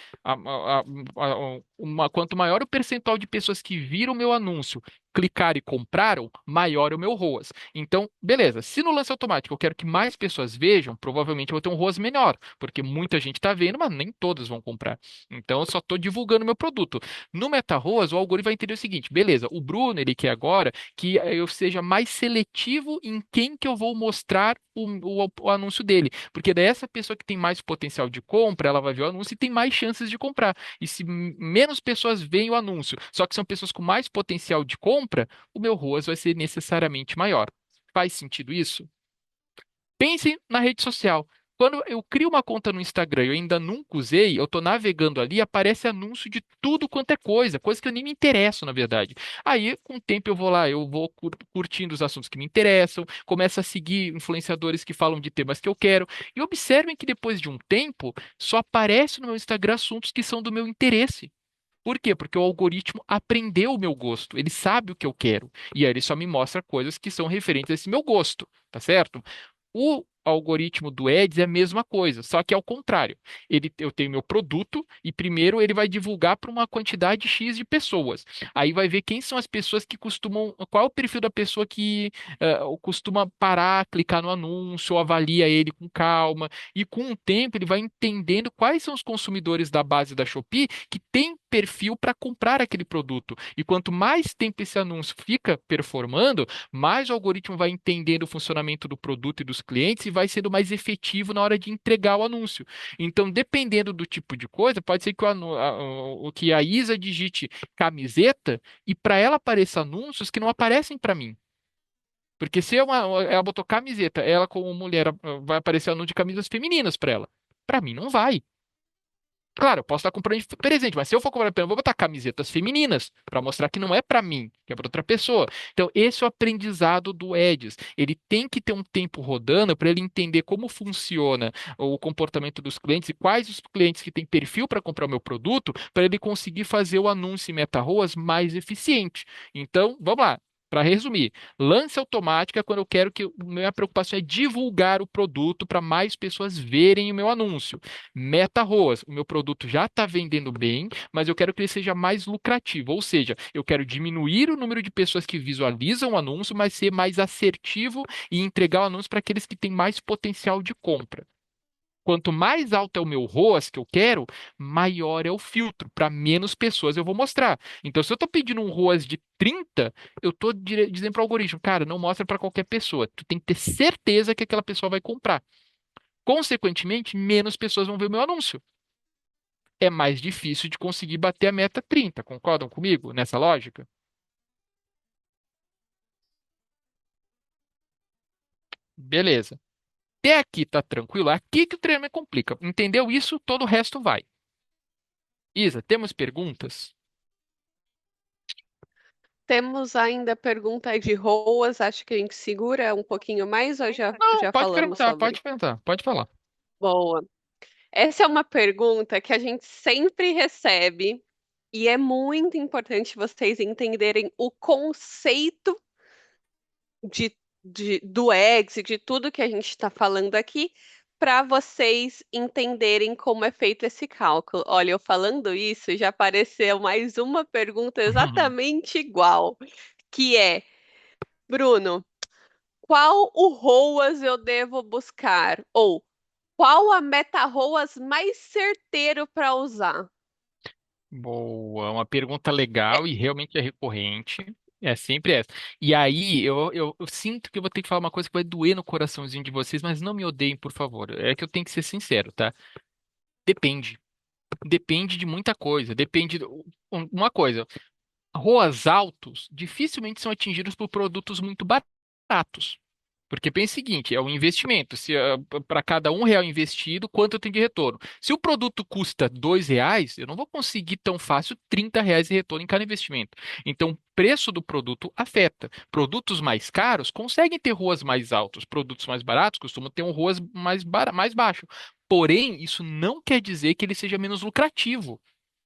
quanto maior o percentual de pessoas que viram o meu anúncio, clicaram e compraram, maior é o meu ROAS. Então, beleza. Se no lance automático eu quero que mais pessoas vejam, provavelmente eu vou ter um ROAS menor, porque muita gente está vendo, mas nem todas vão comprar. Então, eu só estou divulgando o meu produto. No MetaROAS, o algoritmo vai entender o seguinte: beleza, o Bruno, ele quer agora que eu seja mais seletivo em quem que eu vou mostrar o anúncio dele. Porque daí essa pessoa que tem mais potencial de compra, ela vai ver o anúncio e tem mais chances de comprar. E se menos pessoas veem o anúncio, só que são pessoas com mais potencial de compra, o meu ROAS vai ser necessariamente maior. Faz sentido isso? Pense na rede social. Quando eu crio uma conta no Instagram e eu ainda nunca usei, eu estou navegando ali, aparece anúncio de tudo quanto é coisa que eu nem me interesso, na verdade. Aí, com o tempo, eu vou lá, eu vou curtindo os assuntos que me interessam, começo a seguir influenciadores que falam de temas que eu quero, e observem que depois de um tempo, só aparece no meu Instagram assuntos que são do meu interesse. Por quê? Porque o algoritmo aprendeu o meu gosto, ele sabe o que eu quero, e aí ele só me mostra coisas que são referentes a esse meu gosto, tá certo? O algoritmo do Ads é a mesma coisa, só que ao contrário. Eu tenho meu produto e primeiro ele vai divulgar para uma quantidade X de pessoas. Aí vai ver quem são as pessoas que costumam, qual é o perfil da pessoa que costuma parar, clicar no anúncio, ou avalia ele com calma. E com o tempo ele vai entendendo quais são os consumidores da base da Shopee que têm perfil para comprar aquele produto. E quanto mais tempo esse anúncio fica performando, mais o algoritmo vai entendendo o funcionamento do produto e dos clientes e vai sendo mais efetivo na hora de entregar o anúncio. Então, dependendo do tipo de coisa, pode ser que que a Isa digite camiseta e para ela apareça anúncios que não aparecem para mim. Porque se ela botou camiseta, ela como mulher vai aparecer anúncio de camisas femininas para ela. Para mim não vai. Claro, eu posso estar comprando de presente, mas se eu for comprar, eu vou botar camisetas femininas para mostrar que não é para mim, que é para outra pessoa. Então, esse é o aprendizado do Edis. Ele tem que ter um tempo rodando para ele entender como funciona o comportamento dos clientes e quais os clientes que têm perfil para comprar o meu produto, para ele conseguir fazer o anúncio em meta-ROAS mais eficiente. Então, vamos lá. Para resumir, lance automático é quando eu quero que minha preocupação é divulgar o produto para mais pessoas verem o meu anúncio. Meta ROAS, o meu produto já está vendendo bem, mas eu quero que ele seja mais lucrativo, ou seja, eu quero diminuir o número de pessoas que visualizam o anúncio, mas ser mais assertivo e entregar o anúncio para aqueles que têm mais potencial de compra. Quanto mais alto é o meu ROAS que eu quero, maior é o filtro, para menos pessoas eu vou mostrar. Então, se eu estou pedindo um ROAS de 30, eu estou dizendo para o algoritmo, cara, não mostra para qualquer pessoa. Tu tem que ter certeza que aquela pessoa vai comprar. Consequentemente, menos pessoas vão ver o meu anúncio. É mais difícil de conseguir bater a meta 30. Concordam comigo nessa lógica? Beleza. Até aqui tá tranquilo. Aqui que o treinamento complica. Entendeu isso? Todo o resto vai. Isa, temos perguntas? Temos ainda pergunta de ROAS, acho que a gente segura um pouquinho mais ou Não, já pode falamos perguntar, pode sobre? perguntar, pode falar. Boa. Essa é uma pergunta que a gente sempre recebe e é muito importante vocês entenderem o conceito do Eggs e de tudo que a gente está falando aqui, para vocês entenderem como é feito esse cálculo. Olha, eu falando isso, já apareceu mais uma pergunta exatamente igual, que é, Bruno, qual o ROAS eu devo buscar? Ou qual a meta ROAS mais certeiro para usar? Boa, uma pergunta legal e realmente é recorrente. É sempre essa. E aí, eu sinto que eu vou ter que falar uma coisa que vai doer no coraçãozinho de vocês, mas não me odeiem, por favor. É que eu tenho que ser sincero, tá? Depende. Depende de muita coisa. Depende. Uma coisa. ROAS altos dificilmente são atingidos por produtos muito baratos. Porque pensa o seguinte, é um investimento. Se para cada R$ 1 investido, quanto eu tenho de retorno? Se o produto custa R$ 2, eu não vou conseguir tão fácil R$ 30 de retorno em cada investimento. Então, o preço do produto afeta. Produtos mais caros conseguem ter ROAS mais altos. Produtos mais baratos costumam ter um ROAS mais baixo. Porém, isso não quer dizer que ele seja menos lucrativo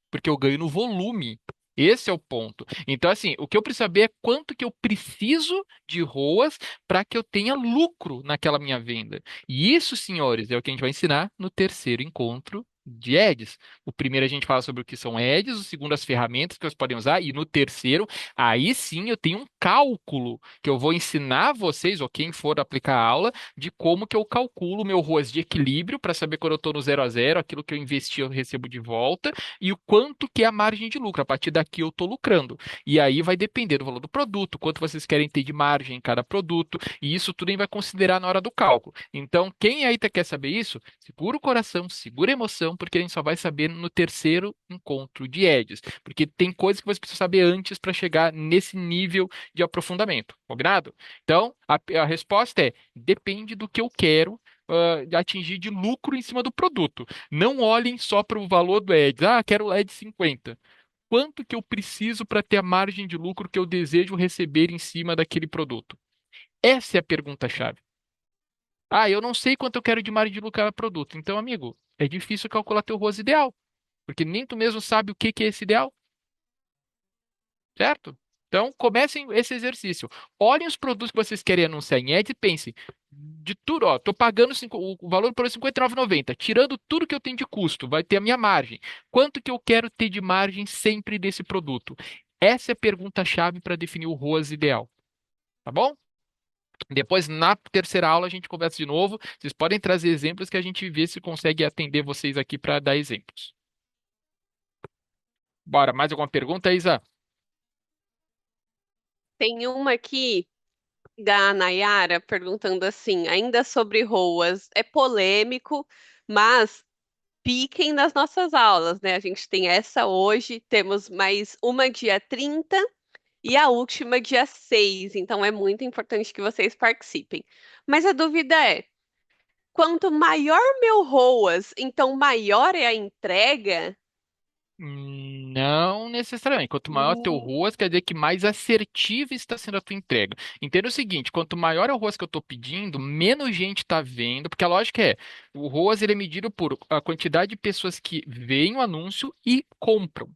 porque eu ganho no volume. Esse é o ponto. Então, assim, o que eu preciso saber é quanto que eu preciso de ROAS para que eu tenha lucro naquela minha venda. E isso, senhores, é o que a gente vai ensinar no terceiro encontro de Ads. O primeiro a gente fala sobre o que são Ads, o segundo as ferramentas que vocês podem usar, e no terceiro, aí sim eu tenho um cálculo que eu vou ensinar vocês, ou quem for aplicar a aula, de como que eu calculo o meu ROAS de equilíbrio para saber quando eu estou no 0 a 0, aquilo que eu investi eu recebo de volta e o quanto que é a margem de lucro. A partir daqui eu estou lucrando. E aí vai depender do valor do produto, quanto vocês querem ter de margem em cada produto, e isso tudo a gente vai considerar na hora do cálculo. Então, quem aí quer saber isso, segura o coração, segura a emoção, porque a gente só vai saber no terceiro encontro de Edges, porque tem coisas que você precisa saber antes para chegar nesse nível de aprofundamento, combinado? Então, a resposta é: depende do que eu quero de atingir de lucro em cima do produto. Não olhem só para o valor do Eds. Ah, quero o Ed 50. Quanto que eu preciso para ter a margem de lucro que eu desejo receber em cima daquele produto? Essa é a pergunta-chave. Ah, eu não sei quanto eu quero de margem de lucro cada produto. Então, amigo, é difícil calcular teu ROAS ideal, porque nem tu mesmo sabe o que que é esse ideal. Certo? Então, comecem esse exercício. Olhem os produtos que vocês querem anunciar em Ads e pensem, de tudo, ó, tô pagando o valor por R$ 59,90, tirando tudo que eu tenho de custo, vai ter a minha margem. Quanto que eu quero ter de margem sempre desse produto? Essa é a pergunta-chave para definir o ROAS ideal, tá bom? Depois, na terceira aula, a gente conversa de novo. Vocês podem trazer exemplos que a gente vê se consegue atender vocês aqui para dar exemplos. Bora, mais alguma pergunta, Isa? Tem uma aqui da Nayara perguntando assim, ainda sobre ROAS, é polêmico, mas piquem nas nossas aulas, né? A gente tem essa hoje, temos mais uma dia 30 e a última dia 6. Então é muito importante que vocês participem. Mas a dúvida é, quanto maior meu ROAS, então maior é a entrega? Não necessariamente. Quanto maior teu Hum, ROAS, quer dizer que mais assertiva está sendo a tua entrega. Entenda o seguinte, quanto maior é o ROAS que eu estou pedindo, menos gente está vendo, porque a lógica é, o ROAS ele é medido por a quantidade de pessoas que veem o anúncio e compram.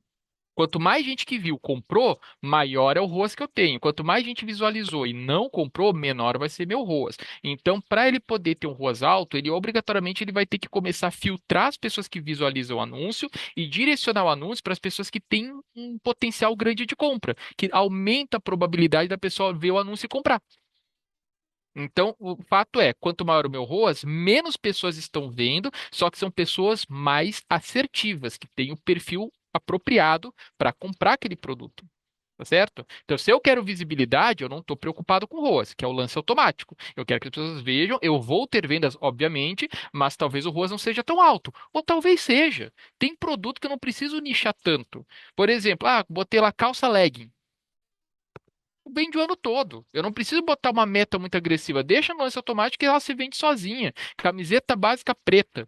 Quanto mais gente que viu comprou, maior é o ROAS que eu tenho. Quanto mais gente visualizou e não comprou, menor vai ser meu ROAS. Então, para ele poder ter um ROAS alto, ele obrigatoriamente ele vai ter que começar a filtrar as pessoas que visualizam o anúncio e direcionar o anúncio para as pessoas que têm um potencial grande de compra, que aumenta a probabilidade da pessoa ver o anúncio e comprar. Então, o fato é, quanto maior o meu ROAS, menos pessoas estão vendo, só que são pessoas mais assertivas, que têm o perfil apropriado para comprar aquele produto. Tá certo? Então, se eu quero visibilidade, eu não estou preocupado com ROAS, que é o lance automático. Eu quero que as pessoas vejam, eu vou ter vendas, obviamente, mas talvez o ROAS não seja tão alto. Ou talvez seja. Tem produto que eu não preciso nichar tanto. Por exemplo, botei lá calça legging. Vende o ano todo. Eu não preciso botar uma meta muito agressiva. Deixa no lance automático que ela se vende sozinha. Camiseta básica preta.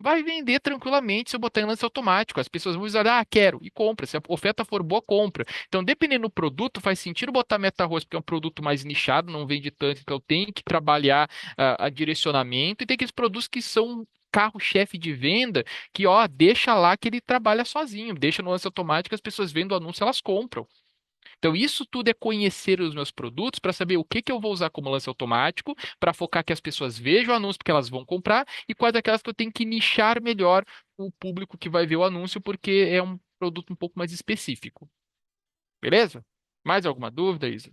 Vai vender tranquilamente se eu botar em lance automático. As pessoas vão dizer, quero, e compra. Se a oferta for boa, compra. Então, dependendo do produto, faz sentido botar meta arroz, porque é um produto mais nichado, não vende tanto, então tem que trabalhar a direcionamento. E tem aqueles produtos que são carro-chefe de venda, que, ó, deixa lá que ele trabalha sozinho, deixa no lance automático, as pessoas vendo o anúncio, elas compram. Então, isso tudo é conhecer os meus produtos para saber o que que eu vou usar como lance automático, para focar que as pessoas vejam o anúncio porque elas vão comprar, e quais aquelas que eu tenho que nichar melhor o público que vai ver o anúncio, porque é um produto um pouco mais específico. Beleza? Mais alguma dúvida, Isa?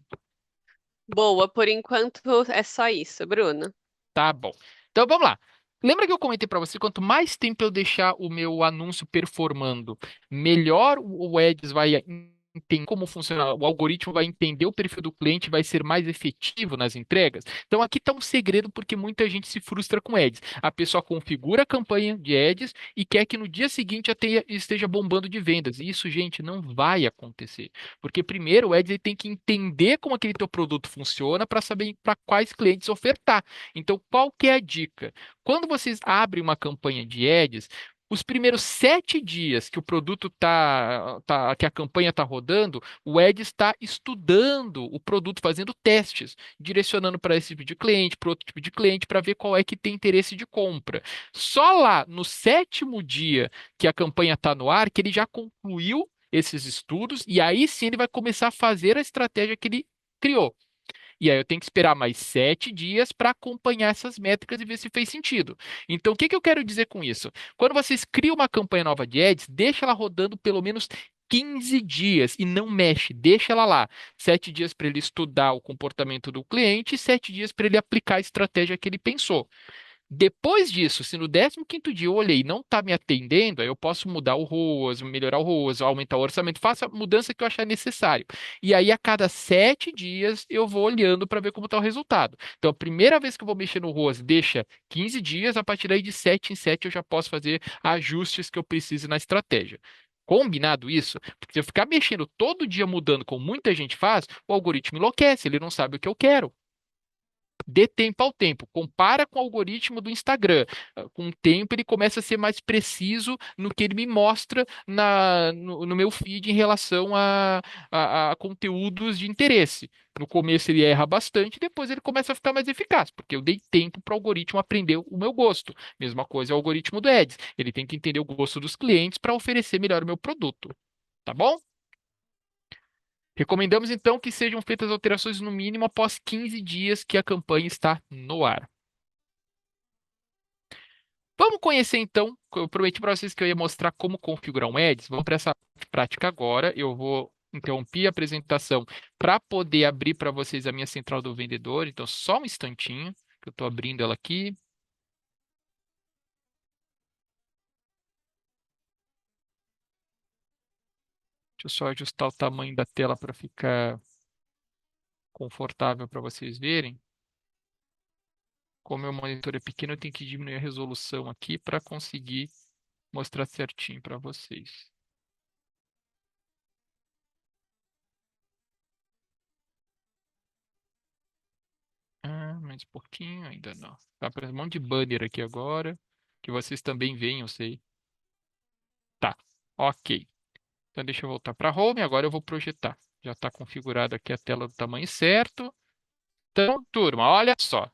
Boa, por enquanto é só isso, Bruno. Tá bom. Então vamos lá. Lembra que eu comentei para você, quanto mais tempo eu deixar o meu anúncio performando, melhor o Ads vai entender como funciona, o algoritmo vai entender o perfil do cliente, vai ser mais efetivo nas entregas. Então aqui está um segredo porque muita gente se frustra com Ads. A pessoa configura a campanha de Ads e quer que no dia seguinte esteja bombando de vendas. E isso, gente, não vai acontecer. Porque primeiro o Ads ele tem que entender como aquele teu produto funciona para saber para quais clientes ofertar. Então, qual que é a dica? Quando vocês abrem uma campanha de ads, os primeiros 7 dias que o produto que a campanha está rodando, o Ads está estudando o produto, fazendo testes, direcionando para esse tipo de cliente, para outro tipo de cliente, para ver qual é que tem interesse de compra. Só lá no 7º dia que a campanha está no ar, que ele já concluiu esses estudos, e aí sim ele vai começar a fazer a estratégia que ele criou. E aí eu tenho que esperar mais 7 dias para acompanhar essas métricas e ver se fez sentido. Então, o que que eu quero dizer com isso? Quando vocês criam uma campanha nova de ads, deixa ela rodando pelo menos 15 dias e não mexe, deixa ela lá. 7 dias para ele estudar o comportamento do cliente e 7 dias para ele aplicar a estratégia que ele pensou. Depois disso, se no 15º dia eu olhei e não está me atendendo, aí eu posso mudar o ROAS, melhorar o ROAS, aumentar o orçamento, faça a mudança que eu achar necessário. E aí, a cada 7 dias, eu vou olhando para ver como está o resultado. Então, a primeira vez que eu vou mexer no ROAS, deixa 15 dias, a partir daí de 7 em 7 eu já posso fazer ajustes que eu precise na estratégia. Combinado isso? Porque se eu ficar mexendo todo dia mudando, como muita gente faz, o algoritmo enlouquece, ele não sabe o que eu quero. Dê tempo ao tempo. Compara com o algoritmo do Instagram. Com o tempo, ele começa a ser mais preciso no que ele me mostra no meu feed em relação a conteúdos de interesse. No começo ele erra bastante, depois ele começa a ficar mais eficaz, porque eu dei tempo para o algoritmo aprender o meu gosto. Mesma coisa é o algoritmo do Ads. Ele tem que entender o gosto dos clientes para oferecer melhor o meu produto. Tá bom? Recomendamos então que sejam feitas alterações no mínimo após 15 dias que a campanha está no ar. Vamos conhecer então, eu prometi para vocês que eu ia mostrar como configurar um Ads. Vamos para essa prática agora. Eu vou interromper a apresentação para poder abrir para vocês a minha central do vendedor. Então, só um instantinho, que eu estou abrindo ela aqui. Deixa eu só ajustar o tamanho da tela para ficar confortável para vocês verem. Como meu monitor é pequeno, eu tenho que diminuir a resolução aqui para conseguir mostrar certinho para vocês. Mais um pouquinho, ainda não. Tá aparecendo um monte de banner aqui agora, que vocês também veem, eu sei. Tá, ok. Então deixa eu voltar para Home, agora eu vou projetar. Já está configurado aqui a tela do tamanho certo. Então, turma, olha só.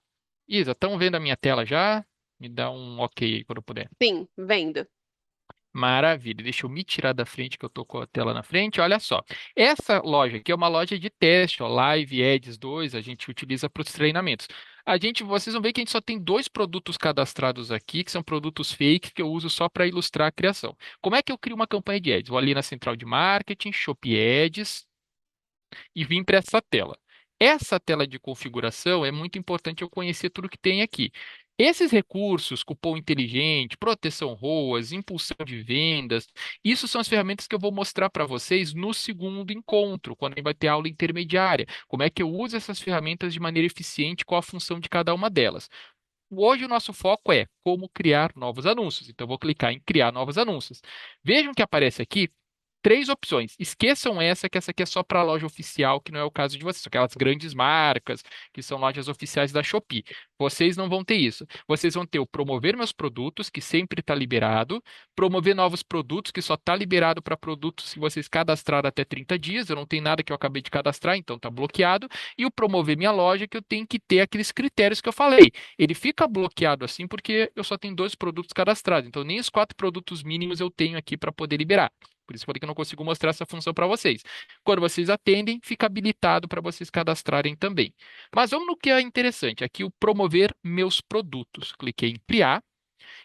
Isa, estão vendo a minha tela já? Me dá um ok aí quando puder. Sim, vendo. Maravilha. Deixa eu me tirar da frente, que eu tô com a tela na frente. Olha só. Essa loja aqui é uma loja de teste, ó, Live Ads 2, a gente utiliza para os treinamentos. Vocês vão ver que a gente só tem 2 produtos cadastrados aqui, que são produtos fake, que eu uso só para ilustrar a criação. Como é que eu crio uma campanha de ads? Vou ali na central de marketing, Shopee Ads, e vim para essa tela. Essa tela de configuração é muito importante eu conhecer tudo que tem aqui. Esses recursos, cupom inteligente, proteção ROAS, impulsão de vendas, isso são as ferramentas que eu vou mostrar para vocês no segundo encontro, quando a gente vai ter aula intermediária. Como é que eu uso essas ferramentas de maneira eficiente, qual a função de cada uma delas. Hoje o nosso foco é como criar novos anúncios. Então, eu vou clicar em criar novos anúncios. Vejam que aparece aqui 3 opções. Esqueçam essa, que essa aqui é só para a loja oficial, que não é o caso de vocês. São aquelas grandes marcas, que são lojas oficiais da Shopee. Vocês não vão ter isso. Vocês vão ter o promover meus produtos, que sempre está liberado, promover novos produtos, que só está liberado para produtos que vocês cadastraram até 30 dias. Eu não tenho nada que eu acabei de cadastrar, então está bloqueado. E o promover minha loja, que eu tenho que ter aqueles critérios que eu falei. Ele fica bloqueado assim porque eu só tenho 2 produtos cadastrados. Então, nem os 4 produtos mínimos eu tenho aqui para poder liberar. Por isso eu falei que eu não consigo mostrar essa função para vocês. Quando vocês atendem, fica habilitado para vocês cadastrarem também. Mas vamos no que é interessante. Aqui o promover meus produtos. Cliquei em criar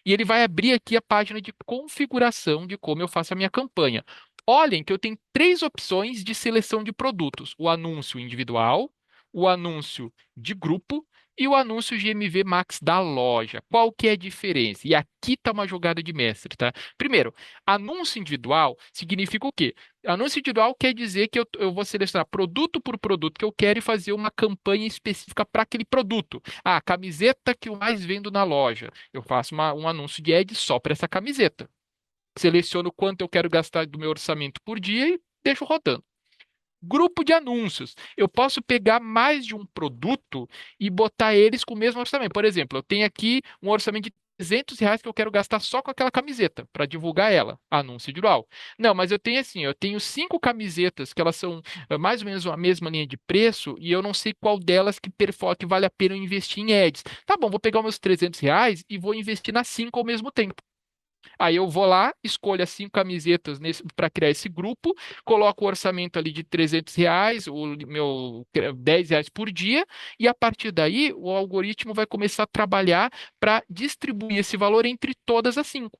e ele vai abrir aqui a página de configuração de como eu faço a minha campanha. Olhem que eu tenho 3 opções de seleção de produtos: o anúncio individual, o anúncio de grupo e o anúncio GMV Max da loja. Qual que é a diferença? E aqui está uma jogada de mestre, tá? Primeiro, anúncio individual significa o quê? Anúncio individual quer dizer que eu vou selecionar produto por produto que eu quero e fazer uma campanha específica para aquele produto. Ah, camiseta que eu mais vendo na loja. Eu faço um anúncio de ad só para essa camiseta. Seleciono quanto eu quero gastar do meu orçamento por dia e deixo rodando. Grupo de anúncios. Eu posso pegar mais de um produto e botar eles com o mesmo orçamento. Por exemplo, eu tenho aqui um orçamento de R$ 300 que eu quero gastar só com aquela camiseta para divulgar ela, anúncio individual. Não, mas eu tenho assim, eu tenho 5 camisetas que elas são mais ou menos a mesma linha de preço e eu não sei qual delas que vale a pena eu investir em ads. Tá bom, vou pegar os meus R$ 300 e vou investir nas 5 ao mesmo tempo. Aí eu vou lá, escolho as 5 camisetas para criar esse grupo, coloco o orçamento ali de R$ 300, o meu R$ 10 por dia, e a partir daí o algoritmo vai começar a trabalhar para distribuir esse valor entre todas as 5.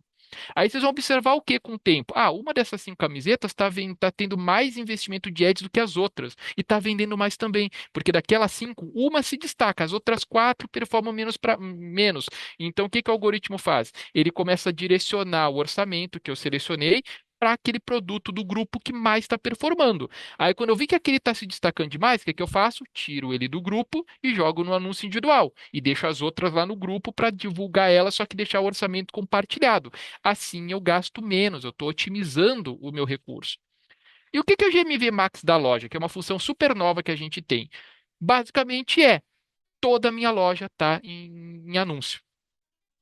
Aí vocês vão observar o que com o tempo? Ah, uma dessas 5 camisetas tá tendo mais investimento de ads do que as outras. E está vendendo mais também. Porque daquelas 5, uma se destaca, as outras 4 performam menos. Então, o que que o algoritmo faz? Ele começa a direcionar o orçamento que eu selecionei para aquele produto do grupo que mais está performando. Aí, quando eu vi que aquele está se destacando demais, o que que eu faço? Tiro ele do grupo e jogo no anúncio individual. E deixo as outras lá no grupo para divulgar ela, só que deixar o orçamento compartilhado. Assim eu gasto menos, eu estou otimizando o meu recurso. E o que que é o GMV Max da loja, que é uma função super nova que a gente tem? Basicamente toda a minha loja está em anúncio.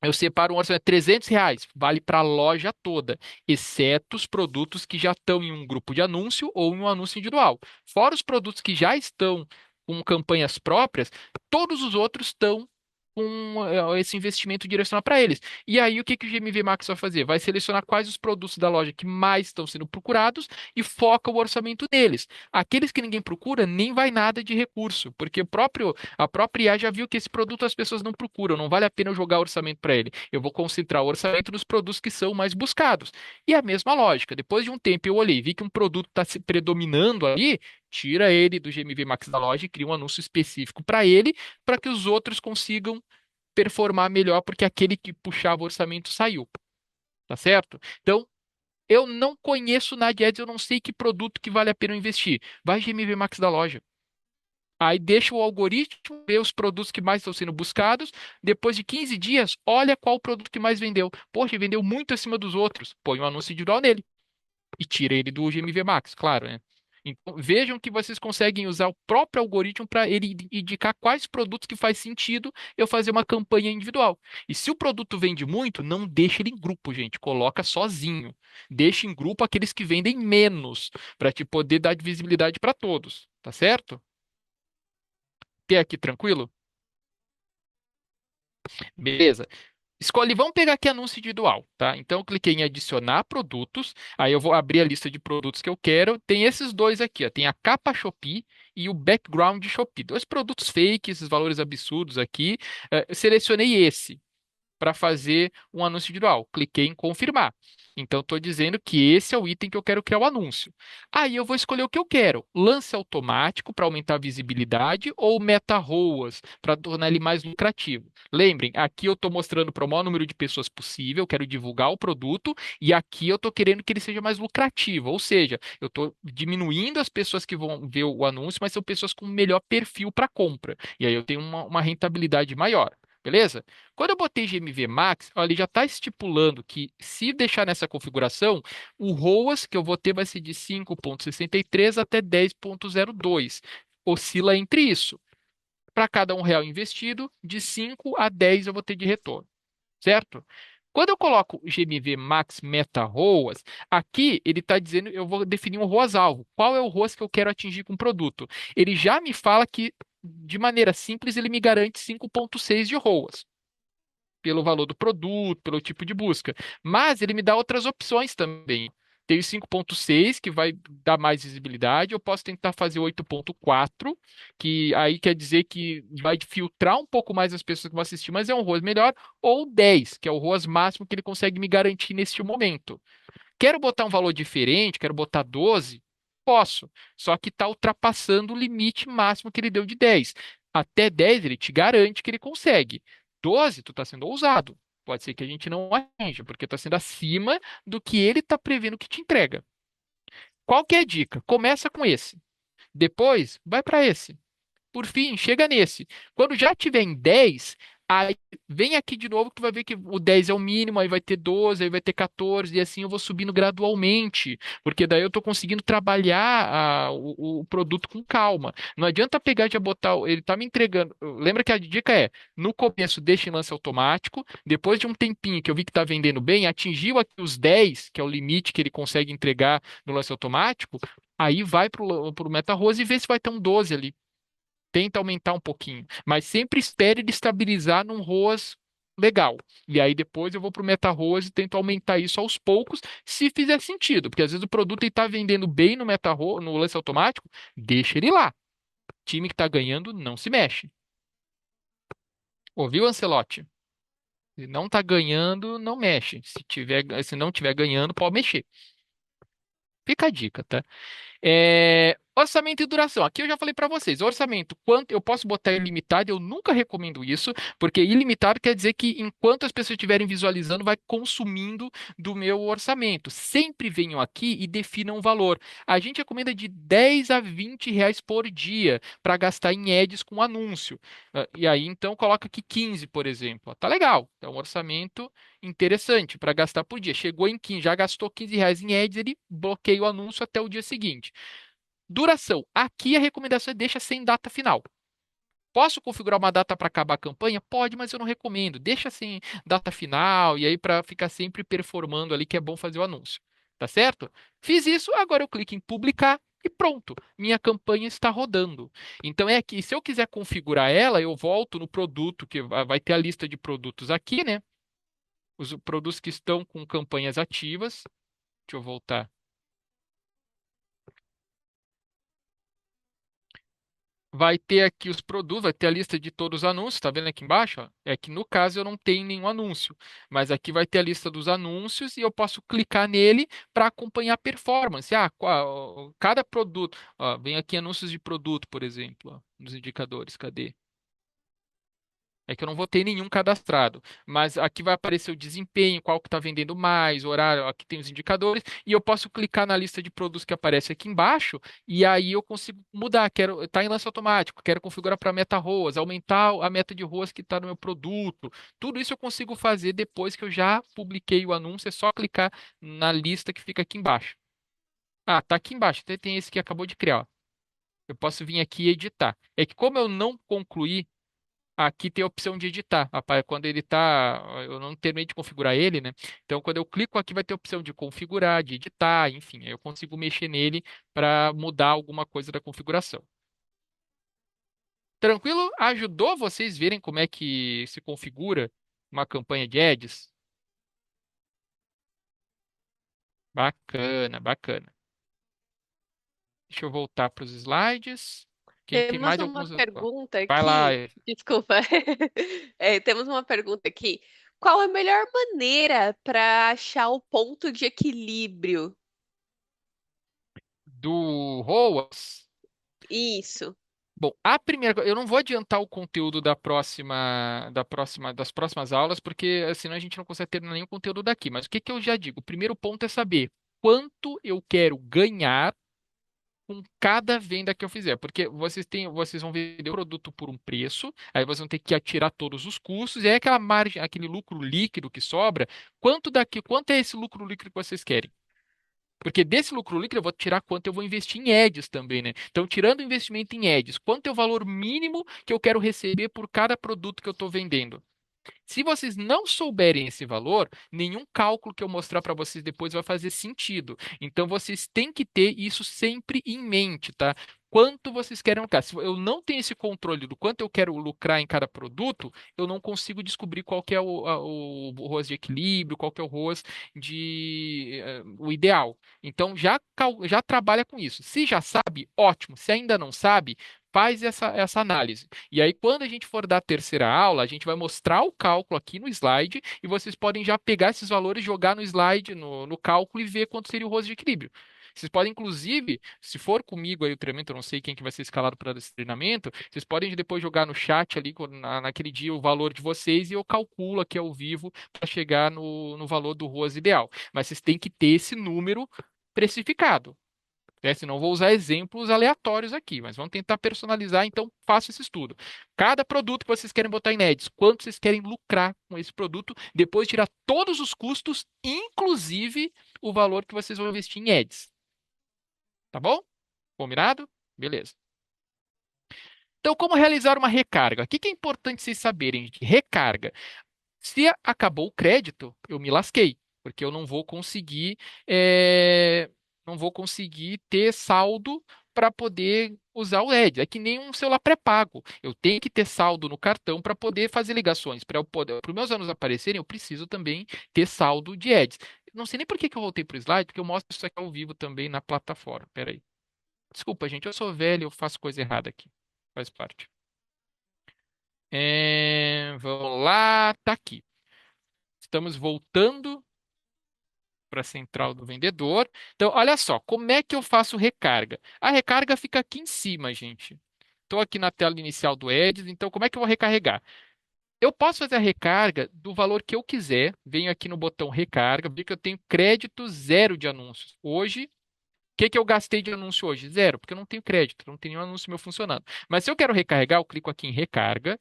Eu separo um orçamento de R$ 300, vale para a loja toda, exceto os produtos que já estão em um grupo de anúncio ou em um anúncio individual. Fora os produtos que já estão com campanhas próprias, todos os outros estão com esse investimento direcionado para eles. E aí, o que que o GMV Max vai fazer? Vai selecionar quais os produtos da loja que mais estão sendo procurados e foca o orçamento neles. Aqueles que ninguém procura, nem vai nada de recurso, porque a própria IA já viu que esse produto as pessoas não procuram, não vale a pena eu jogar orçamento para ele. Eu vou concentrar o orçamento nos produtos que são mais buscados. E a mesma lógica, depois de um tempo eu olhei, vi que um produto está se predominando ali, tira ele do GMV Max da loja e cria um anúncio específico para ele, para que os outros consigam performar melhor, porque aquele que puxava o orçamento saiu, tá certo? Então, eu não conheço na Ads, eu não sei que produto que vale a pena eu investir. Vai GMV Max da loja. Aí deixa o algoritmo ver os produtos que mais estão sendo buscados. Depois de 15 dias, olha qual o produto que mais vendeu. Poxa, vendeu muito acima dos outros. Põe um anúncio individual nele e tira ele do GMV Max, claro, né? Então, vejam que vocês conseguem usar o próprio algoritmo para ele indicar quais produtos que faz sentido eu fazer uma campanha individual. E se o produto vende muito, não deixe ele em grupo, gente. Coloca sozinho. Deixe em grupo aqueles que vendem menos, para te poder dar visibilidade para todos, tá certo? Até aqui tranquilo? Beleza. Escolhe, vamos pegar aqui anúncio individual, tá? Então, eu cliquei em adicionar produtos, aí eu vou abrir a lista de produtos que eu quero. Tem esses dois aqui, ó, tem a capa Shopee e o background Shopee. 2 produtos fake, esses valores absurdos aqui. Eu selecionei esse para fazer um anúncio individual. Cliquei em confirmar. Então, estou dizendo que esse é o item que eu quero criar o anúncio. Aí eu vou escolher o que eu quero: lance automático para aumentar a visibilidade ou meta ROAS para tornar ele mais lucrativo. Lembrem, aqui eu estou mostrando para o maior número de pessoas possível, eu quero divulgar o produto, e aqui eu estou querendo que ele seja mais lucrativo, ou seja, eu estou diminuindo as pessoas que vão ver o anúncio, mas são pessoas com melhor perfil para compra. E aí eu tenho uma rentabilidade maior. Beleza? Quando eu botei GMV Max, ó, ele já está estipulando que se deixar nessa configuração, o ROAS que eu vou ter vai ser de 5,63 até 10,02. Oscila entre isso. para cada R$ 1 investido, de 5 a 10 eu vou ter de retorno, certo? Quando eu coloco GMV Max Meta ROAS, aqui ele está dizendo, eu vou definir um ROAS-alvo. Qual é o ROAS que eu quero atingir com o produto? Ele já me fala que, de maneira simples, ele me garante 5,6 de ROAS pelo valor do produto, pelo tipo de busca. Mas ele me dá outras opções também. Tem o 5,6, que vai dar mais visibilidade. Eu posso tentar fazer 8,4, que aí quer dizer que vai filtrar um pouco mais as pessoas que vão assistir, mas é um ROAS melhor. Ou 10, que é o ROAS máximo que ele consegue me garantir neste momento. Quero botar um valor diferente, quero botar 12? Posso. Só que está ultrapassando o limite máximo que ele deu de 10. Até 10 ele te garante que ele consegue. 12, tu está sendo ousado. Pode ser que a gente não atinja, porque está sendo acima do que ele está prevendo que te entrega. Qual que é a dica? Começa com esse. Depois, vai para esse. Por fim, chega nesse. Quando já tiver em 10, aí vem aqui de novo que vai ver que o 10 é o mínimo, aí vai ter 12, aí vai ter 14, e assim eu vou subindo gradualmente, porque daí eu estou conseguindo trabalhar o produto com calma. Não adianta pegar e já botar, ele está me entregando. Lembra que a dica é, no começo deixa em lance automático, depois de um tempinho que eu vi que está vendendo bem, atingiu aqui os 10, que é o limite que ele consegue entregar no lance automático, aí vai para o Meta Rose e vê se vai ter um 12 ali. Tenta aumentar um pouquinho, mas sempre espere ele estabilizar num ROAS legal. E aí depois eu vou para o Meta ROAS e tento aumentar isso aos poucos, se fizer sentido, porque às vezes o produto está vendendo bem no Meta ROAS, no lance automático, deixa ele lá. Time que está ganhando não se mexe. Ouviu, Ancelotti? Se não está ganhando, não mexe. Se não tiver ganhando, pode mexer. Fica a dica, tá? Orçamento e duração. Aqui eu já falei para vocês. Orçamento, quanto eu posso botar ilimitado, eu nunca recomendo isso, porque ilimitado quer dizer que enquanto as pessoas estiverem visualizando, vai consumindo do meu orçamento. Sempre venham aqui e definam um valor. A gente recomenda de 10 a 20 reais por dia para gastar em ads com anúncio. E aí, então, coloca aqui 15, por exemplo. Tá legal. É um orçamento interessante para gastar por dia. Chegou em 15, já gastou 15 reais em ads, ele bloqueia o anúncio até o dia seguinte. Duração. Aqui a recomendação é deixa sem data final. Posso configurar uma data para acabar a campanha? Pode, mas eu não recomendo. Deixa sem data final e aí para ficar sempre performando ali que é bom fazer o anúncio. Tá certo? Fiz isso, agora eu clico em publicar e pronto, minha campanha está rodando. Então é aqui, se eu quiser configurar ela, eu volto no produto, que vai ter a lista de produtos aqui, né? Os produtos que estão com campanhas ativas. Deixa eu voltar. Vai ter aqui os produtos, vai ter a lista de todos os anúncios, tá vendo aqui embaixo? Ó? É que no caso eu não tenho nenhum anúncio, mas aqui vai ter a lista dos anúncios e eu posso clicar nele para acompanhar a performance. Cada produto, ó, vem aqui anúncios de produto, por exemplo, ó, nos indicadores, cadê? É que eu não vou ter nenhum cadastrado, mas aqui vai aparecer o desempenho, qual que está vendendo mais, o horário, aqui tem os indicadores, e eu posso clicar na lista de produtos que aparece aqui embaixo, e aí eu consigo mudar, quero, tá em lance automático, quero configurar para meta ROAS, aumentar a meta de ROAS que está no meu produto. Tudo isso eu consigo fazer depois que eu já publiquei o anúncio, é só clicar na lista que fica aqui embaixo. Ah, tá aqui embaixo, tem esse que acabou de criar, ó. Eu posso vir aqui e editar. É que como eu não concluí. Aqui tem a opção de editar. Quando ele está, eu não terminei de configurar ele, né? Então, quando eu clico aqui, vai ter a opção de configurar, de editar, enfim, aí eu consigo mexer nele para mudar alguma coisa da configuração. Tranquilo? Ajudou vocês verem como é que se configura uma campanha de ads? Bacana, bacana. Deixa eu voltar para os slides. Quem tem Temos mais uma alguns. pergunta Vai lá. aqui, desculpa. Temos uma pergunta aqui. Qual a melhor maneira para achar o ponto de equilíbrio? Do ROAS. Isso. Bom, a primeira, eu não vou adiantar o conteúdo das próximas aulas, porque senão a gente não consegue ter nenhum conteúdo daqui. Mas o que que eu já digo? O primeiro ponto é saber quanto eu quero ganhar com cada venda que eu fizer, porque vocês vão vender o produto por um preço, aí vocês vão ter que atirar todos os custos, e aí aquela margem, aquele lucro líquido que sobra, quanto é esse lucro líquido que vocês querem? Porque desse lucro líquido eu vou tirar quanto eu vou investir em ads também, né? Então, tirando o investimento em ads, quanto é o valor mínimo que eu quero receber por cada produto que eu estou vendendo? Se vocês não souberem esse valor, nenhum cálculo que eu mostrar para vocês depois vai fazer sentido. Então vocês têm que ter isso sempre em mente, tá? Quanto vocês querem lucrar. Se eu não tenho esse controle do quanto eu quero lucrar em cada produto, eu não consigo descobrir qual que é o ROAS de equilíbrio, qual que é o ROAS o ideal. Então já trabalha com isso. Se já sabe, ótimo. Se ainda não sabe, faz essa análise. E aí, quando a gente for dar a terceira aula, a gente vai mostrar o cálculo aqui no slide e vocês podem já pegar esses valores, jogar no slide, no cálculo e ver quanto seria o rosto de equilíbrio. Vocês podem, inclusive, se for comigo aí o treinamento, eu não sei quem que vai ser escalado para esse treinamento, vocês podem depois jogar no chat ali, naquele dia, o valor de vocês e eu calculo aqui ao vivo para chegar no valor do ROAS ideal. Mas vocês têm que ter esse número precificado. Né? Senão, eu vou usar exemplos aleatórios aqui, mas vamos tentar personalizar, então faça esse estudo. Cada produto que vocês querem botar em Ads, quanto vocês querem lucrar com esse produto, depois tirar todos os custos, inclusive o valor que vocês vão investir em Ads. Tá bom? Combinado? Beleza. Então, como realizar uma recarga? O que que é importante vocês saberem de recarga? Se acabou o crédito, eu me lasquei, porque eu eh, não vou conseguir ter saldo para poder usar o Ed. É que nem um celular pré-pago. Eu tenho que ter saldo no cartão para poder fazer ligações. Para os meus anos aparecerem, eu preciso também ter saldo de Eds. Não sei nem por que que eu voltei para o slide, porque eu mostro isso aqui ao vivo também na plataforma. Peraí. Desculpa, gente, eu sou velho, eu faço coisa errada aqui. Faz parte. Vamos lá, tá aqui. Estamos voltando para a central do vendedor. Então, olha só, como é que eu faço recarga? A recarga fica aqui em cima, gente. Estou aqui na tela inicial do Edis, então como é que eu vou recarregar? Eu posso fazer a recarga do valor que eu quiser. Venho aqui no botão recarga, vi que eu tenho crédito zero de anúncios. Hoje, o que que eu gastei de anúncio hoje? Zero, porque eu não tenho crédito, não tem nenhum anúncio meu funcionando. Mas se eu quero recarregar, eu clico aqui em recarga.